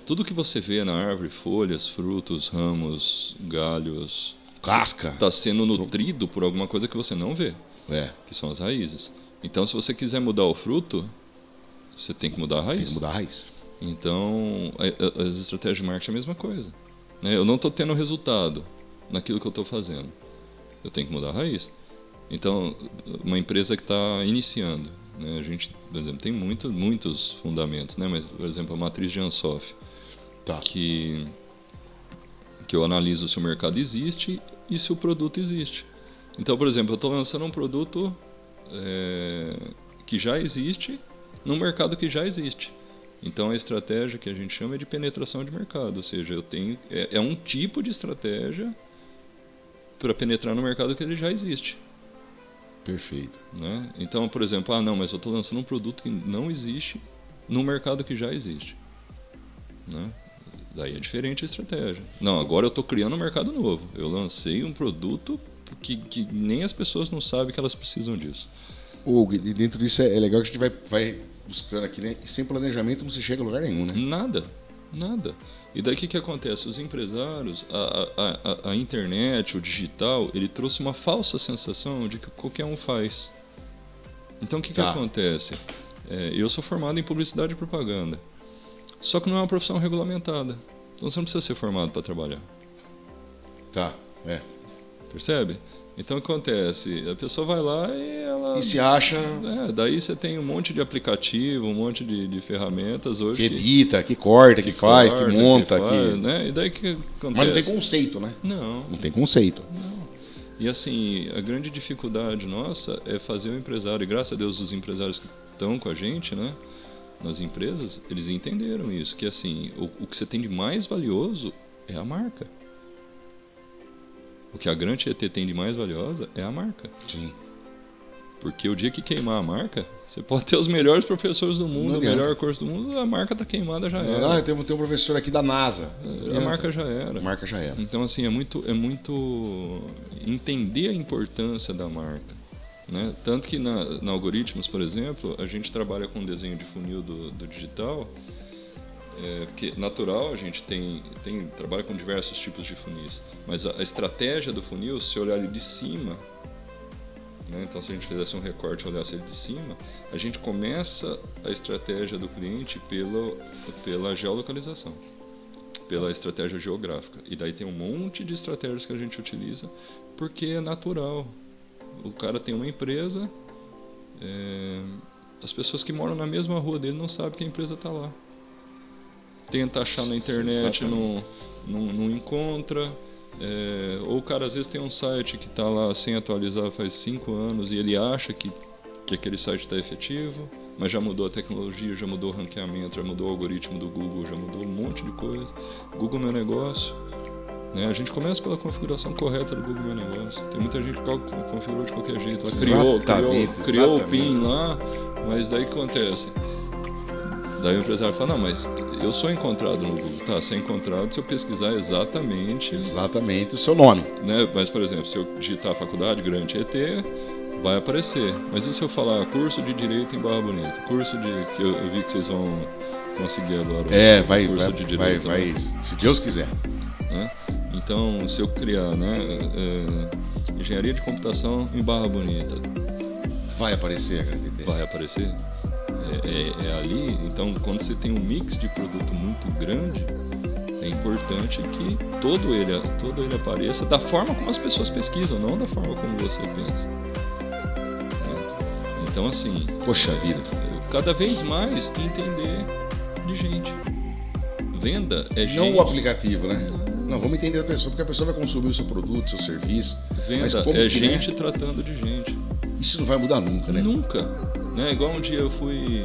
tudo que você vê na árvore, folhas, frutos, ramos, galhos, casca, está sendo nutrido por alguma coisa que você não vê, que são as raízes. Então, se você quiser mudar o fruto, você tem que mudar a raiz. Tem que mudar a raiz. Então, as estratégias de marketing é a mesma coisa, né? Eu não estou tendo resultado naquilo que eu estou fazendo. Eu tenho que mudar a raiz. Então, uma empresa que está iniciando, né? A gente, por exemplo, tem muitos fundamentos, né? Mas, por exemplo, a matriz de Ansoff, que eu analiso se o mercado existe e se o produto existe. Então, por exemplo, eu estou lançando um produto que já existe num mercado que já existe. Então, a estratégia que a gente chama é de penetração de mercado, ou seja, eu tenho um tipo de estratégia para penetrar no mercado que ele já existe. Perfeito. Né? Então, por exemplo, mas eu estou lançando um produto que não existe no mercado que já existe. Né? Daí é diferente a estratégia. Não, agora eu estou criando um mercado novo. Eu lancei um produto que nem as pessoas não sabem que elas precisam disso. Hugo, e dentro disso é legal que a gente vai buscando aqui, né? E sem planejamento não se chega a lugar nenhum, né? Nada. E daí o que acontece? Os empresários, a internet, o digital, ele trouxe uma falsa sensação de que qualquer um faz. Então o que acontece? Eu sou formado em publicidade e propaganda. Só que não é uma profissão regulamentada. Então você não precisa ser formado para trabalhar. Percebe? Então o que acontece? A pessoa vai lá e ela... E se acha... daí você tem um monte de aplicativo, um monte de ferramentas hoje... Que edita, que corta, que faz, que monta... né? E daí o que acontece? Mas não tem conceito, né? Não tem conceito. Não. E assim, a grande dificuldade nossa é fazer o empresário, e graças a Deus os empresários que estão com a gente, né, nas empresas, eles entenderam isso, que assim, o que você tem de mais valioso é a marca. O que a grande ET tem de mais valiosa é a marca. Sim. Porque o dia que queimar a marca, você pode ter os melhores professores do mundo, o melhor curso do mundo, a marca está queimada, já era. Tem um professor aqui da NASA. A marca já era. A marca já era. Então, assim, é muito entender a importância da marca. Né? Tanto que na Algoritmos, por exemplo, a gente trabalha com desenho de funil do digital, porque natural a gente trabalha com diversos tipos de funis, mas a estratégia do funil, se olhar ele de cima, né? Então, se a gente fizesse um recorte e olhasse ele de cima, a gente começa a estratégia do cliente pela geolocalização, pela estratégia geográfica. E daí tem um monte de estratégias que a gente utiliza, porque é natural. O cara tem uma empresa, as pessoas que moram na mesma rua dele não sabem que a empresa está lá. Tenta achar na internet, não encontra. Ou o cara às vezes tem um site que está lá sem atualizar faz 5 anos e ele acha que aquele site está efetivo, mas já mudou a tecnologia, já mudou o ranqueamento, já mudou o algoritmo do Google, já mudou um monte de coisa. Google Meu Negócio, né? A gente começa pela configuração correta do Google Meu Negócio. Tem muita gente que configurou de qualquer jeito, criou o PIN lá, mas daí o que acontece? Daí o empresário fala, não, mas eu sou encontrado no Google. Tá, ser encontrado se eu pesquisar exatamente o seu nome. Né? Mas, por exemplo, se eu digitar faculdade, Grande ET, vai aparecer. Mas e se eu falar curso de Direito em Barra Bonita? Curso de... que eu vi que vocês vão conseguir agora. Curso de Direito. Vai, se Deus quiser. Né? Então, se eu criar, né, Engenharia de Computação em Barra Bonita. Vai aparecer a Grande ET? Vai aparecer. É ali, então quando você tem um mix de produto muito grande, é importante que todo ele apareça da forma como as pessoas pesquisam, não da forma como você pensa. Então assim, poxa vida, cada vez mais entender de gente. Venda é gente. Não o aplicativo, né? Não, vamos entender a pessoa, porque a pessoa vai consumir o seu produto, o seu serviço. Venda é gente tratando de gente. Isso não vai mudar nunca, né? Nunca. Né? Igual um dia eu fui,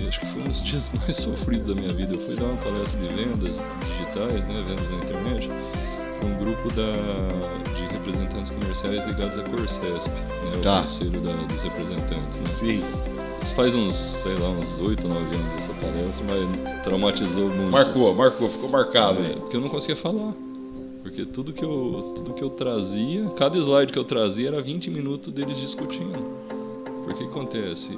acho que foi um dos dias mais sofridos da minha vida. Eu fui dar uma palestra de vendas digitais, né? Vendas na internet, para um grupo de representantes comerciais ligados à Corsesp, né? O conselho dos representantes. Né? Sim. Isso faz uns 8 ou 9 anos essa palestra, mas traumatizou muito. Marcou, ficou marcado. Porque eu não conseguia falar. Porque tudo que eu trazia, cada slide que eu trazia era 20 minutos deles discutindo. Porque o que acontece?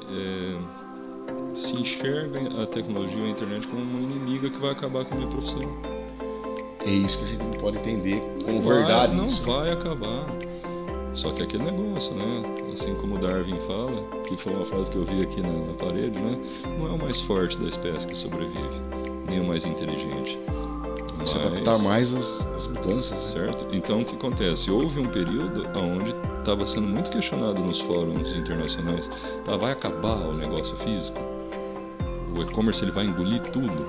Se enxerga a tecnologia, a internet como uma inimiga que vai acabar com a minha profissão. É isso que a gente não pode entender como verdade. Não isso. Vai acabar. Só que aquele negócio, né? Assim como Darwin fala, que foi uma frase que eu vi aqui na parede, né? Não é o mais forte da espécie que sobrevive, nem o mais inteligente. Se adaptar mais às mudanças. Certo? Então, o que acontece? Houve um período onde estava sendo muito questionado nos fóruns internacionais. Vai acabar o negócio físico? O e-commerce ele vai engolir tudo?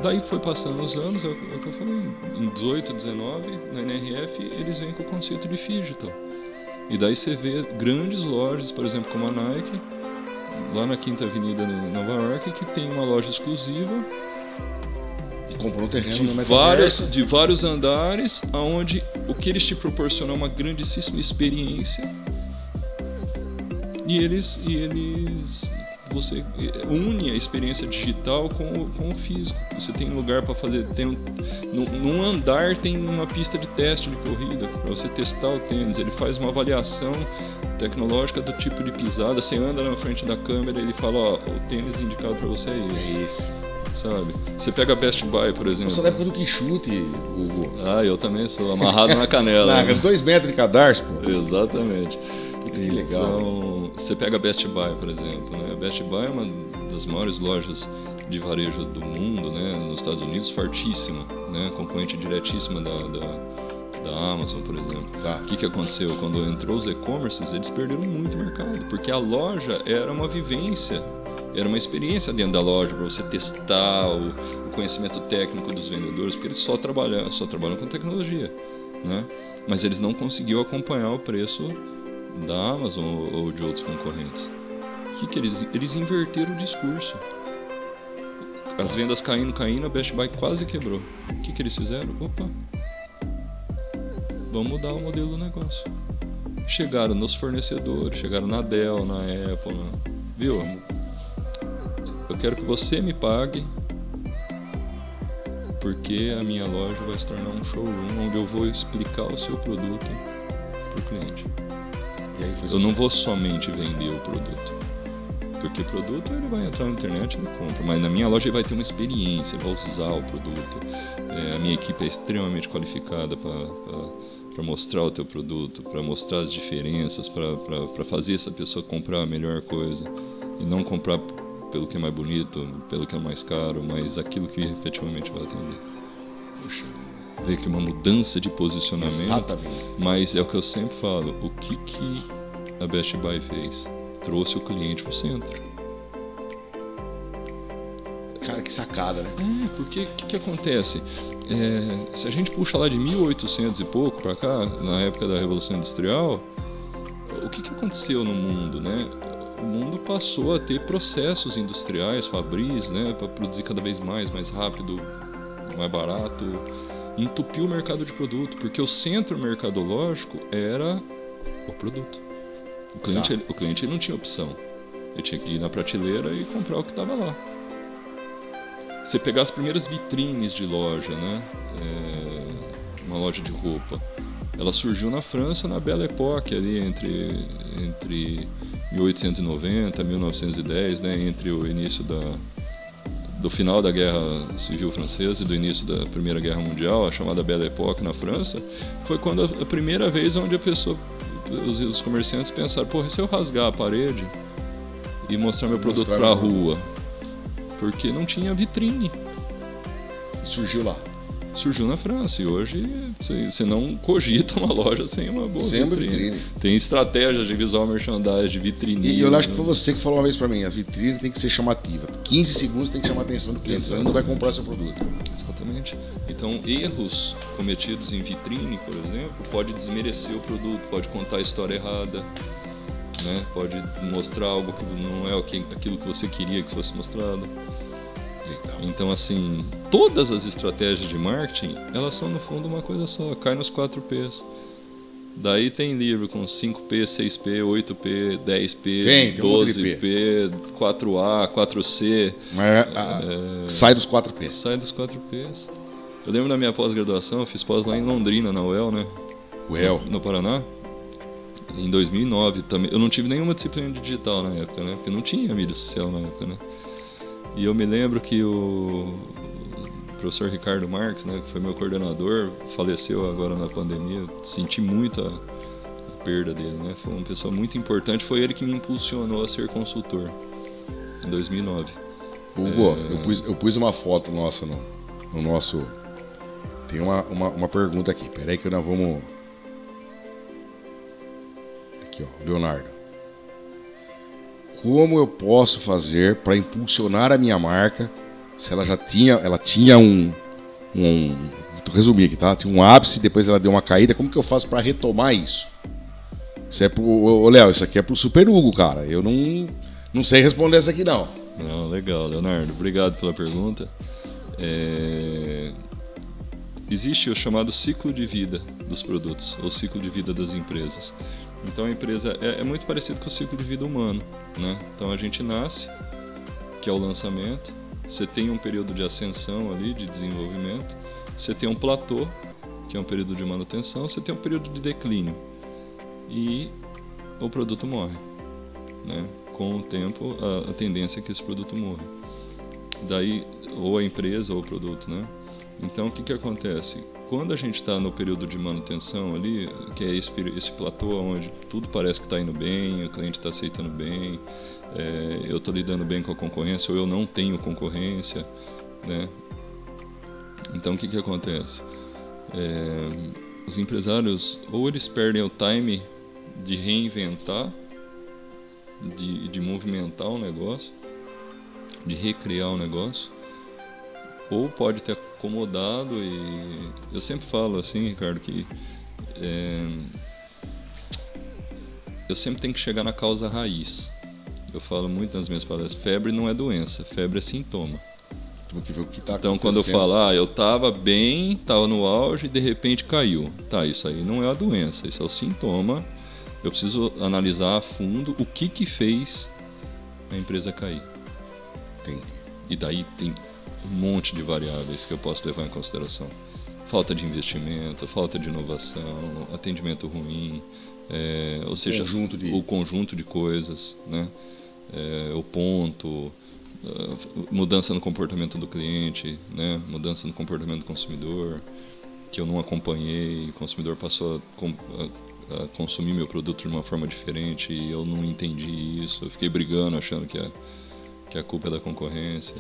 Daí foi passando os anos, é o que eu falei, em 18, 19, na NRF, eles vêm com o conceito de digital. E daí você vê grandes lojas, por exemplo, como a Nike, lá na Quinta Avenida, em Nova York, que tem uma loja exclusiva comprou um terreno de vários andares, onde o que eles te proporcionam é uma grandíssima experiência e você une a experiência digital com o físico. Você tem lugar para fazer, num andar tem uma pista de teste de corrida para você testar o tênis. Ele faz uma avaliação tecnológica do tipo de pisada. Você anda na frente da câmera e ele fala, o tênis indicado para você é esse. É esse. Sabe? Você pega a Best Buy, por exemplo. Eu sou da época do Quixote, Hugo. Eu também sou, amarrado na canela. 2 metros de cadarço, pô. Exatamente. Puta, que legal. Então, você pega a Best Buy, por exemplo. Né? A Best Buy é uma das maiores lojas de varejo do mundo, né? Nos Estados Unidos, fortíssima, né? Concorrente diretíssima da Amazon, por exemplo. O que aconteceu? Quando entrou os e-commerces, eles perderam muito mercado, porque a loja era uma vivência. Era uma experiência dentro da loja para você testar o conhecimento técnico dos vendedores, porque eles só trabalham com tecnologia, né? Mas eles não conseguiam acompanhar o preço da Amazon ou de outros concorrentes. Eles inverteram o discurso. As vendas caindo, a Best Buy quase quebrou. O que eles fizeram? Vamos mudar o modelo do negócio. Chegaram nos fornecedores, chegaram na Dell, na Apple, viu? Eu quero que você me pague, porque a minha loja vai se tornar um showroom onde eu vou explicar o seu produto para o cliente. E aí eu não vou somente vender o produto, porque o produto ele vai entrar na internet e ele compra, mas na minha loja ele vai ter uma experiência, ele vai usar o produto. A minha equipe é extremamente qualificada para para mostrar o teu produto, para mostrar as diferenças, para fazer essa pessoa comprar a melhor coisa e não comprar pelo que é mais bonito, pelo que é mais caro, mas aquilo que efetivamente vai atender. Poxa, ver que uma mudança de posicionamento. Exatamente. Mas é o que eu sempre falo, o que a Best Buy fez? Trouxe o cliente para o centro. Cara, que sacada, né? Porque o que acontece? Se a gente puxa lá de 1800 e pouco para cá, na época da Revolução Industrial, o que aconteceu no mundo, né? O mundo passou a ter processos industriais, fabris, né, para produzir cada vez mais rápido, mais barato, entupiu o mercado de produto, porque o centro mercadológico era o produto. O cliente ele não tinha opção, ele tinha que ir na prateleira e comprar o que estava lá. Você pegar as primeiras vitrines de loja, né, uma loja de roupa, ela surgiu na França na Belle Époque, ali entre 1890 e 1910, né, entre o início do final da Guerra Civil Francesa e do início da Primeira Guerra Mundial, a chamada Belle Époque na França, foi quando a primeira vez onde os comerciantes pensaram, porra, e se eu rasgar a parede e mostrar meu produto para a rua? Porque não tinha vitrine. Surgiu lá. Surgiu na França e hoje você não cogita uma loja sem uma boa vitrine. Tem estratégias de visual merchandising, de vitrine. E eu acho que foi você que falou uma vez pra mim, a vitrine tem que ser chamativa. 15 segundos tem que chamar a atenção do cliente, senão ele não vai comprar seu produto. Exatamente. Então, erros cometidos em vitrine, por exemplo, pode desmerecer o produto, pode contar a história errada, né? Pode mostrar algo que não é aquilo que você queria que fosse mostrado. Então, assim, todas as estratégias de marketing, elas são, no fundo, uma coisa só. Cai nos 4 P's. Daí tem livro com 5P, 6P, 8P, 10P, 12P, 4A, 4C. Mas sai dos 4 P's. Sai dos 4 P's. Eu lembro da minha pós-graduação, eu fiz pós lá em Londrina, na UEL, né? UEL. No Paraná. Em 2009 também. Eu não tive nenhuma disciplina de digital na época, né? Porque não tinha mídia social na época, né? E eu me lembro que o professor Ricardo Marques, né, que foi meu coordenador, faleceu agora na pandemia. Eu senti muito a perda dele, né? Foi uma pessoa muito importante. Foi ele que me impulsionou a ser consultor em 2009. Hugo, eu pus uma foto nossa no nosso... Tem uma pergunta aqui. Peraí que nós vamos... Aqui, ó, Leonardo. Como eu posso fazer para impulsionar a minha marca se ela tinha vou resumir aqui, tá? Tinha um ápice, depois ela deu uma caída. Como que eu faço para retomar isso? Isso é pro Léo, isso aqui é pro Super Hugo, cara. Eu não sei responder essa aqui não. Não, legal, Leonardo. Obrigado pela pergunta. Existe o chamado ciclo de vida dos produtos, ou ciclo de vida das empresas. Então a empresa é muito parecido com o ciclo de vida humano, né? Então a gente nasce, que é o lançamento, você tem um período de ascensão ali, de desenvolvimento, você tem um platô, que é um período de manutenção, você tem um período de declínio e o produto morre, né? Com o tempo a tendência é que esse produto morra. Daí, ou a empresa ou o produto, né? Então o que acontece? Quando a gente está no período de manutenção ali, que é esse platô onde tudo parece que está indo bem, o cliente está aceitando bem, eu estou lidando bem com a concorrência ou eu não tenho concorrência, né? Então o que acontece? Os empresários ou eles perdem o time de reinventar, de movimentar o negócio, de recriar o negócio, ou pode ter acomodado. E eu sempre falo assim, Ricardo, que eu sempre tenho que chegar na causa raiz. Eu falo muito nas minhas palestras, febre não é doença, febre é sintoma. Então quando eu falo, eu estava bem, estava no auge e de repente caiu. Tá, isso aí não é a doença, isso é o sintoma. Eu preciso analisar a fundo o que fez a empresa cair. Entendi. E daí tem um monte de variáveis que eu posso levar em consideração. Falta de investimento, falta de inovação, atendimento ruim, ou seja, o conjunto de coisas, né? O ponto, mudança no comportamento do cliente, né? Mudança no comportamento do consumidor. que eu não acompanhei, o consumidor passou a consumir meu produto de uma forma diferente e eu não entendi isso. Eu fiquei brigando, achando que a culpa é da concorrência.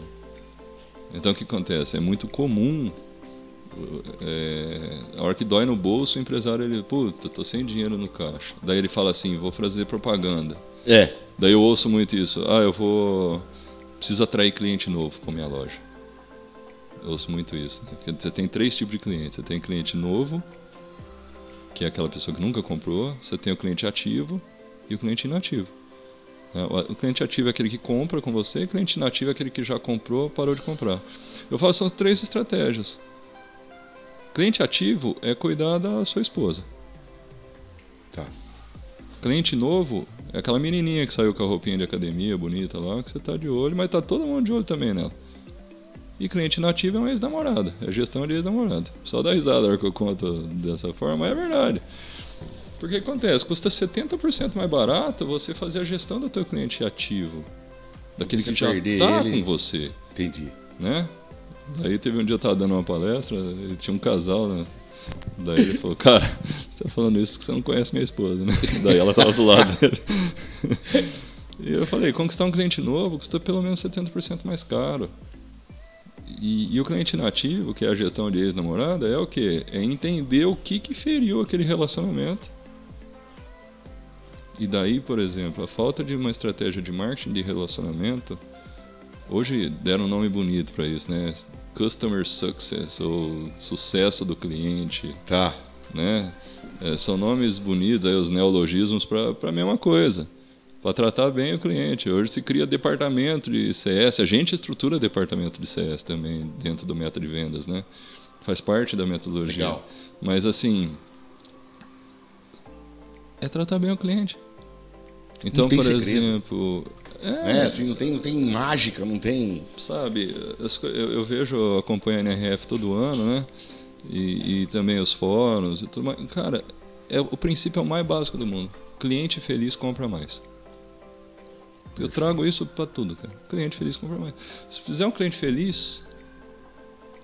Então o que acontece? É muito comum, a hora que dói no bolso, o empresário, ele, puta, tô sem dinheiro no caixa. Daí ele fala assim, vou fazer propaganda. Daí eu ouço muito isso, preciso atrair cliente novo para minha loja. Eu ouço muito isso, né? Porque você tem 3 tipos de clientes. Você tem cliente novo, que é aquela pessoa que nunca comprou. Você tem o cliente ativo e o cliente inativo. O cliente ativo é aquele que compra com você, e o cliente inativo é aquele que já comprou, parou de comprar. Eu faço as 3 estratégias. Cliente ativo é cuidar da sua esposa. Tá. Cliente novo é aquela menininha que saiu com a roupinha de academia bonita lá, que você tá de olho, mas tá todo mundo de olho também nela. E cliente inativo é uma ex-namorada, é gestão de ex-namorada. Só dá risada na hora que eu conto dessa forma, mas é verdade. Porque o que acontece? Custa 70% mais barato você fazer a gestão do teu cliente ativo. Daquele que já está com você. Entendi. Né? Daí teve um dia eu estava dando uma palestra, e tinha um casal, né? Daí ele falou, cara, você tá falando isso porque você não conhece minha esposa, né? Daí ela estava do lado dele. E eu falei, conquistar um cliente novo custa pelo menos 70% mais caro. E o cliente inativo, que é a gestão de ex-namorada, é o quê? É entender o que feriu aquele relacionamento. E daí, por exemplo, a falta de uma estratégia de marketing de relacionamento, hoje deram um nome bonito para isso, né? Customer Success, ou sucesso do cliente. Tá. Né? São nomes bonitos, aí, os neologismos para a mesma coisa. Para tratar bem o cliente. Hoje se cria departamento de CS, a gente estrutura departamento de CS também dentro do método de vendas, né? Faz parte da metodologia. Legal. Mas assim, é tratar bem o cliente. Então, por exemplo, assim, não tem mágica, não tem... Sabe, eu vejo, acompanho a NRF todo ano, né? E também os fóruns e tudo mais. Cara, o princípio é o mais básico do mundo. Cliente feliz compra mais. Eu trago isso para tudo, cara. Cliente feliz compra mais. Se fizer um cliente feliz...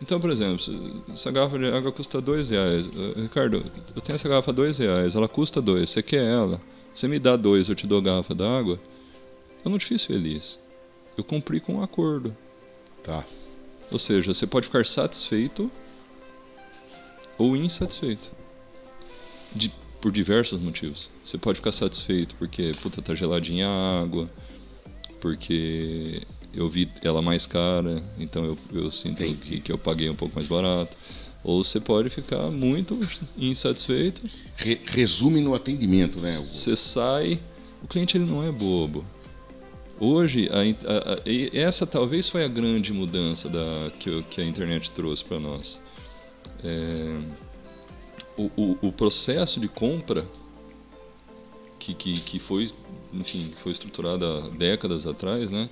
Então, por exemplo, essa garrafa de água custa R$2. Ricardo, eu tenho essa garrafa R$2, ela custa R$2, você quer ela? Você me dá R$2, eu te dou a garrafa d'água? Eu não te fiz feliz. Eu cumpri com um acordo. Tá. Ou seja, você pode ficar satisfeito ou insatisfeito. Por diversos motivos. Você pode ficar satisfeito porque, puta, tá geladinha a água, porque eu vi ela mais cara, então eu sinto que eu paguei um pouco mais barato. Ou você pode ficar muito insatisfeito. Resume no atendimento, né? Você sai... O cliente, ele não é bobo. Hoje, essa talvez foi a grande mudança que a internet trouxe para nós. O processo de compra que foi, enfim, foi estruturado há décadas atrás, né?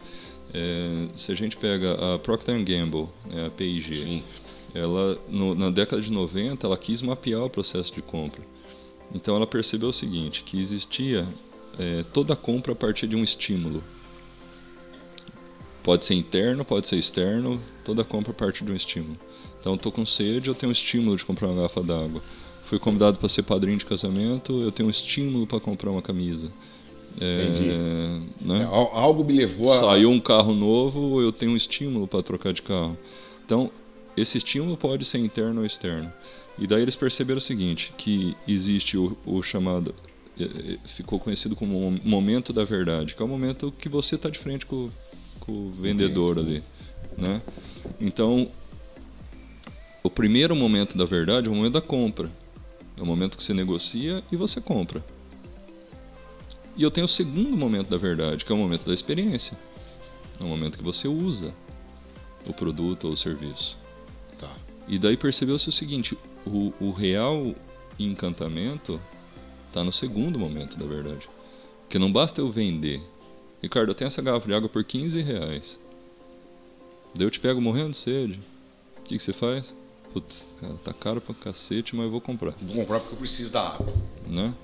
Se a gente pega a Procter & Gamble, né, a P&G, sim, ela na década de 90 ela quis mapear o processo de compra. Então ela percebeu o seguinte, que existia toda compra a partir de um estímulo. Pode ser interno, pode ser externo, toda compra a partir de um estímulo. Então eu estou com sede, eu tenho um estímulo de comprar uma garrafa d'água. Fui convidado para ser padrinho de casamento, eu tenho um estímulo para comprar uma camisa. Entendi. Né? Algo me levou a... Saiu um carro novo, eu tenho um estímulo para trocar de carro. Então, esse estímulo pode ser interno ou externo. E daí eles perceberam o seguinte, que existe o chamado, ficou conhecido como momento da verdade, que é o momento que você está de frente com o vendedor ali. Né? Então, o primeiro momento da verdade é o momento da compra. É o momento que você negocia e você compra. E eu tenho o segundo momento da verdade, que é o momento da experiência. É o momento que você usa o produto ou o serviço. Tá. E daí percebeu-se o seguinte, o real encantamento está no segundo momento da verdade. Porque não basta eu vender. Ricardo, eu tenho essa garrafa de água por R$15. Daí eu te pego morrendo de sede. O que você faz? Putz, cara, tá caro pra cacete, mas eu vou comprar. Vou comprar porque eu preciso da água. Né?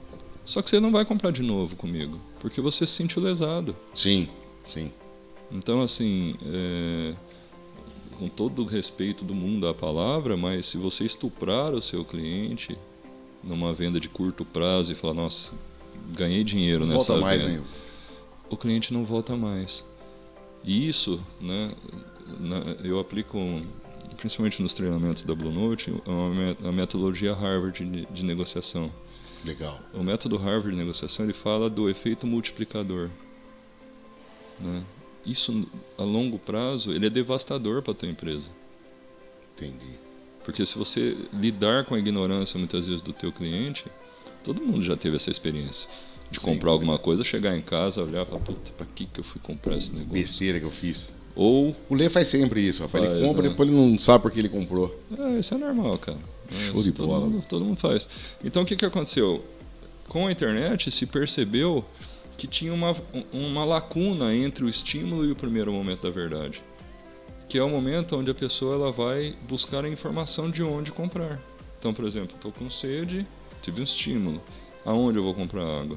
Só que você não vai comprar de novo comigo, porque você se sentiu lesado. Sim, sim. Então, assim, com todo o respeito do mundo à palavra, mas se você estuprar o seu cliente numa venda de curto prazo e falar, nossa, ganhei dinheiro nessa volta mais, venda, né? o cliente não volta mais. E isso, né, eu aplico, principalmente nos treinamentos da Blue Note, a metodologia Harvard de negociação. Legal. O método Harvard de negociação, ele fala do efeito multiplicador, né? Isso, a longo prazo, ele é devastador para a tua empresa. Entendi. Porque se você lidar com a ignorância, muitas vezes, do teu cliente, todo mundo já teve essa experiência. De comprar alguma coisa, chegar em casa, olhar e falar, puta, pra que eu fui comprar esse negócio? Besteira que eu fiz. Ou... O Lê faz sempre isso, rapaz. Faz, ele compra, né? depois ele não sabe por que ele comprou. Isso é normal, cara. Show de bola. Todo mundo faz. Então, o que aconteceu? Com a internet, se percebeu que tinha uma lacuna entre o estímulo e o primeiro momento da verdade. Que é o momento onde a pessoa ela vai buscar a informação de onde comprar. Então, por exemplo, estou com sede, tive um estímulo. Aonde eu vou comprar água?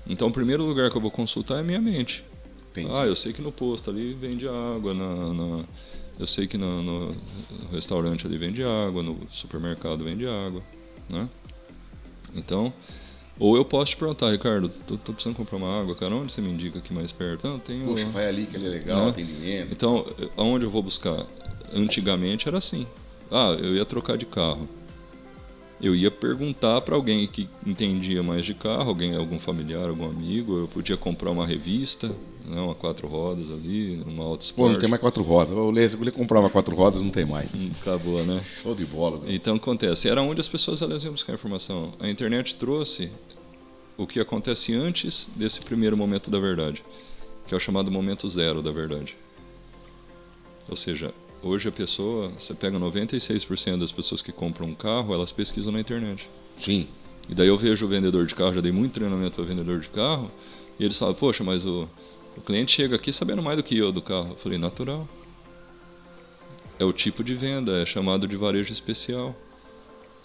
Então, o primeiro lugar que eu vou consultar é a minha mente. Entendi. Eu sei que no posto ali vende água, eu sei que no restaurante ali vende água, no supermercado vende água, né? Então, ou eu posso te perguntar, Ricardo, tô precisando comprar uma água, cara, onde você me indica aqui mais perto? Poxa, vai ali que ele é legal, né? Atendimento. Então, aonde eu vou buscar? Antigamente era assim. Eu ia trocar de carro. Eu ia perguntar para alguém que entendia mais de carro, algum familiar, algum amigo. Eu podia comprar uma revista, né, uma 4 rodas ali, uma Auto Sport. Pô, não tem mais 4 rodas. O Lê comprava 4 rodas, não tem mais. Acabou, né? Show de bola. Meu. Então, acontece. Era onde as pessoas elas iam buscar informação. A internet trouxe o que acontece antes desse primeiro momento da verdade, que é o chamado momento zero da verdade. Ou seja, hoje você pega 96% das pessoas que compram um carro, elas pesquisam na internet. Sim. E daí eu vejo o vendedor de carro, já dei muito treinamento para vendedor de carro, e eles falam, poxa, mas o cliente chega aqui sabendo mais do que eu do carro. Eu falei, natural. É o tipo de venda, é chamado de varejo especial.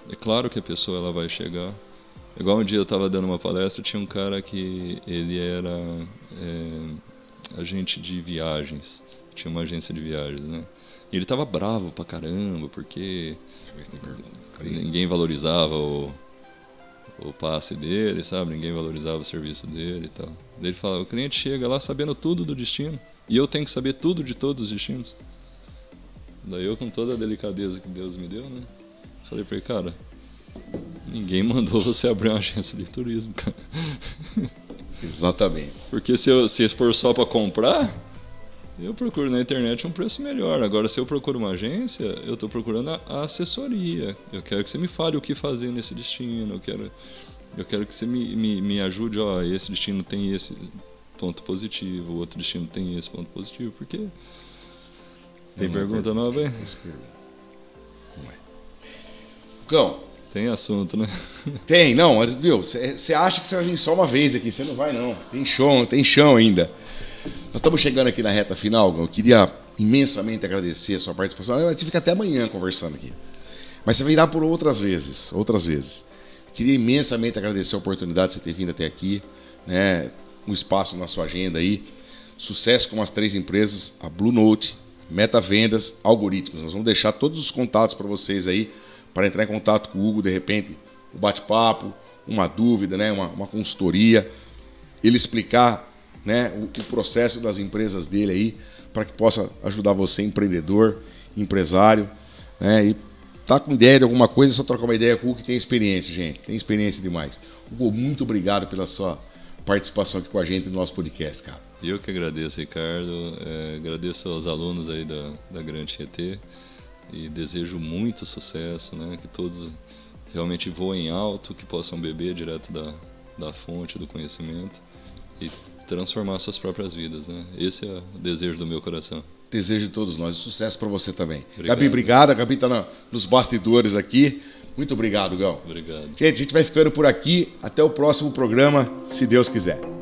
É claro que a pessoa ela vai chegar. Igual um dia eu estava dando uma palestra, tinha um cara que ele era agente de viagens, tinha uma agência de viagens, né? E ele estava bravo pra caramba, porque ninguém valorizava o passe dele, sabe? Ninguém valorizava o serviço dele e tal. Daí ele fala, o cliente chega lá sabendo tudo do destino, e eu tenho que saber tudo de todos os destinos. Daí eu, com toda a delicadeza que Deus me deu, né? Falei pra ele, cara, ninguém mandou você abrir uma agência de turismo, cara. Exatamente. Porque se for só para comprar, eu procuro na internet um preço melhor. Agora, se eu procuro uma agência, eu estou procurando a assessoria. Eu quero que você me fale o que fazer nesse destino. Eu quero que você me ajude. Esse destino tem esse ponto positivo, o outro destino tem esse ponto positivo. Porque tem pergunta nova, hein? Cão. Tem assunto, né? Tem, não, mas, viu? Você acha que você vai vir só uma vez aqui? Você não vai, não. Tem chão ainda. Nós estamos chegando aqui na reta final. Eu queria imensamente agradecer a sua participação. Eu tive que ficar até amanhã conversando aqui. Mas você virá por outras vezes. Queria imensamente agradecer a oportunidade de você ter vindo até aqui, né? Um espaço na sua agenda aí. Sucesso com as 3 empresas, a Blue Note, Meta Vendas, Algoritmos. Nós vamos deixar todos os contatos para vocês aí, para entrar em contato com o Hugo, de repente, um bate-papo, uma dúvida, né? uma consultoria, ele explicar, né, o processo das empresas dele aí, para que possa ajudar você, empreendedor, empresário, né? E tá com ideia de alguma coisa, é só trocar uma ideia com o Hugo, que tem experiência, gente. Tem experiência demais. Hugo, muito obrigado pela sua participação aqui com a gente no nosso podcast, cara. Eu que agradeço, Ricardo. Agradeço aos alunos aí da Grande GT e desejo muito sucesso, né? Que todos realmente voem alto, que possam beber direto da fonte do conhecimento e transformar suas próprias vidas, né? Esse é o desejo do meu coração. Desejo de todos nós. Sucesso para você também. Obrigado. Gabi, obrigado. A Gabi está nos bastidores aqui. Muito obrigado, Gão. Obrigado. Gente, a gente vai ficando por aqui. Até o próximo programa, se Deus quiser.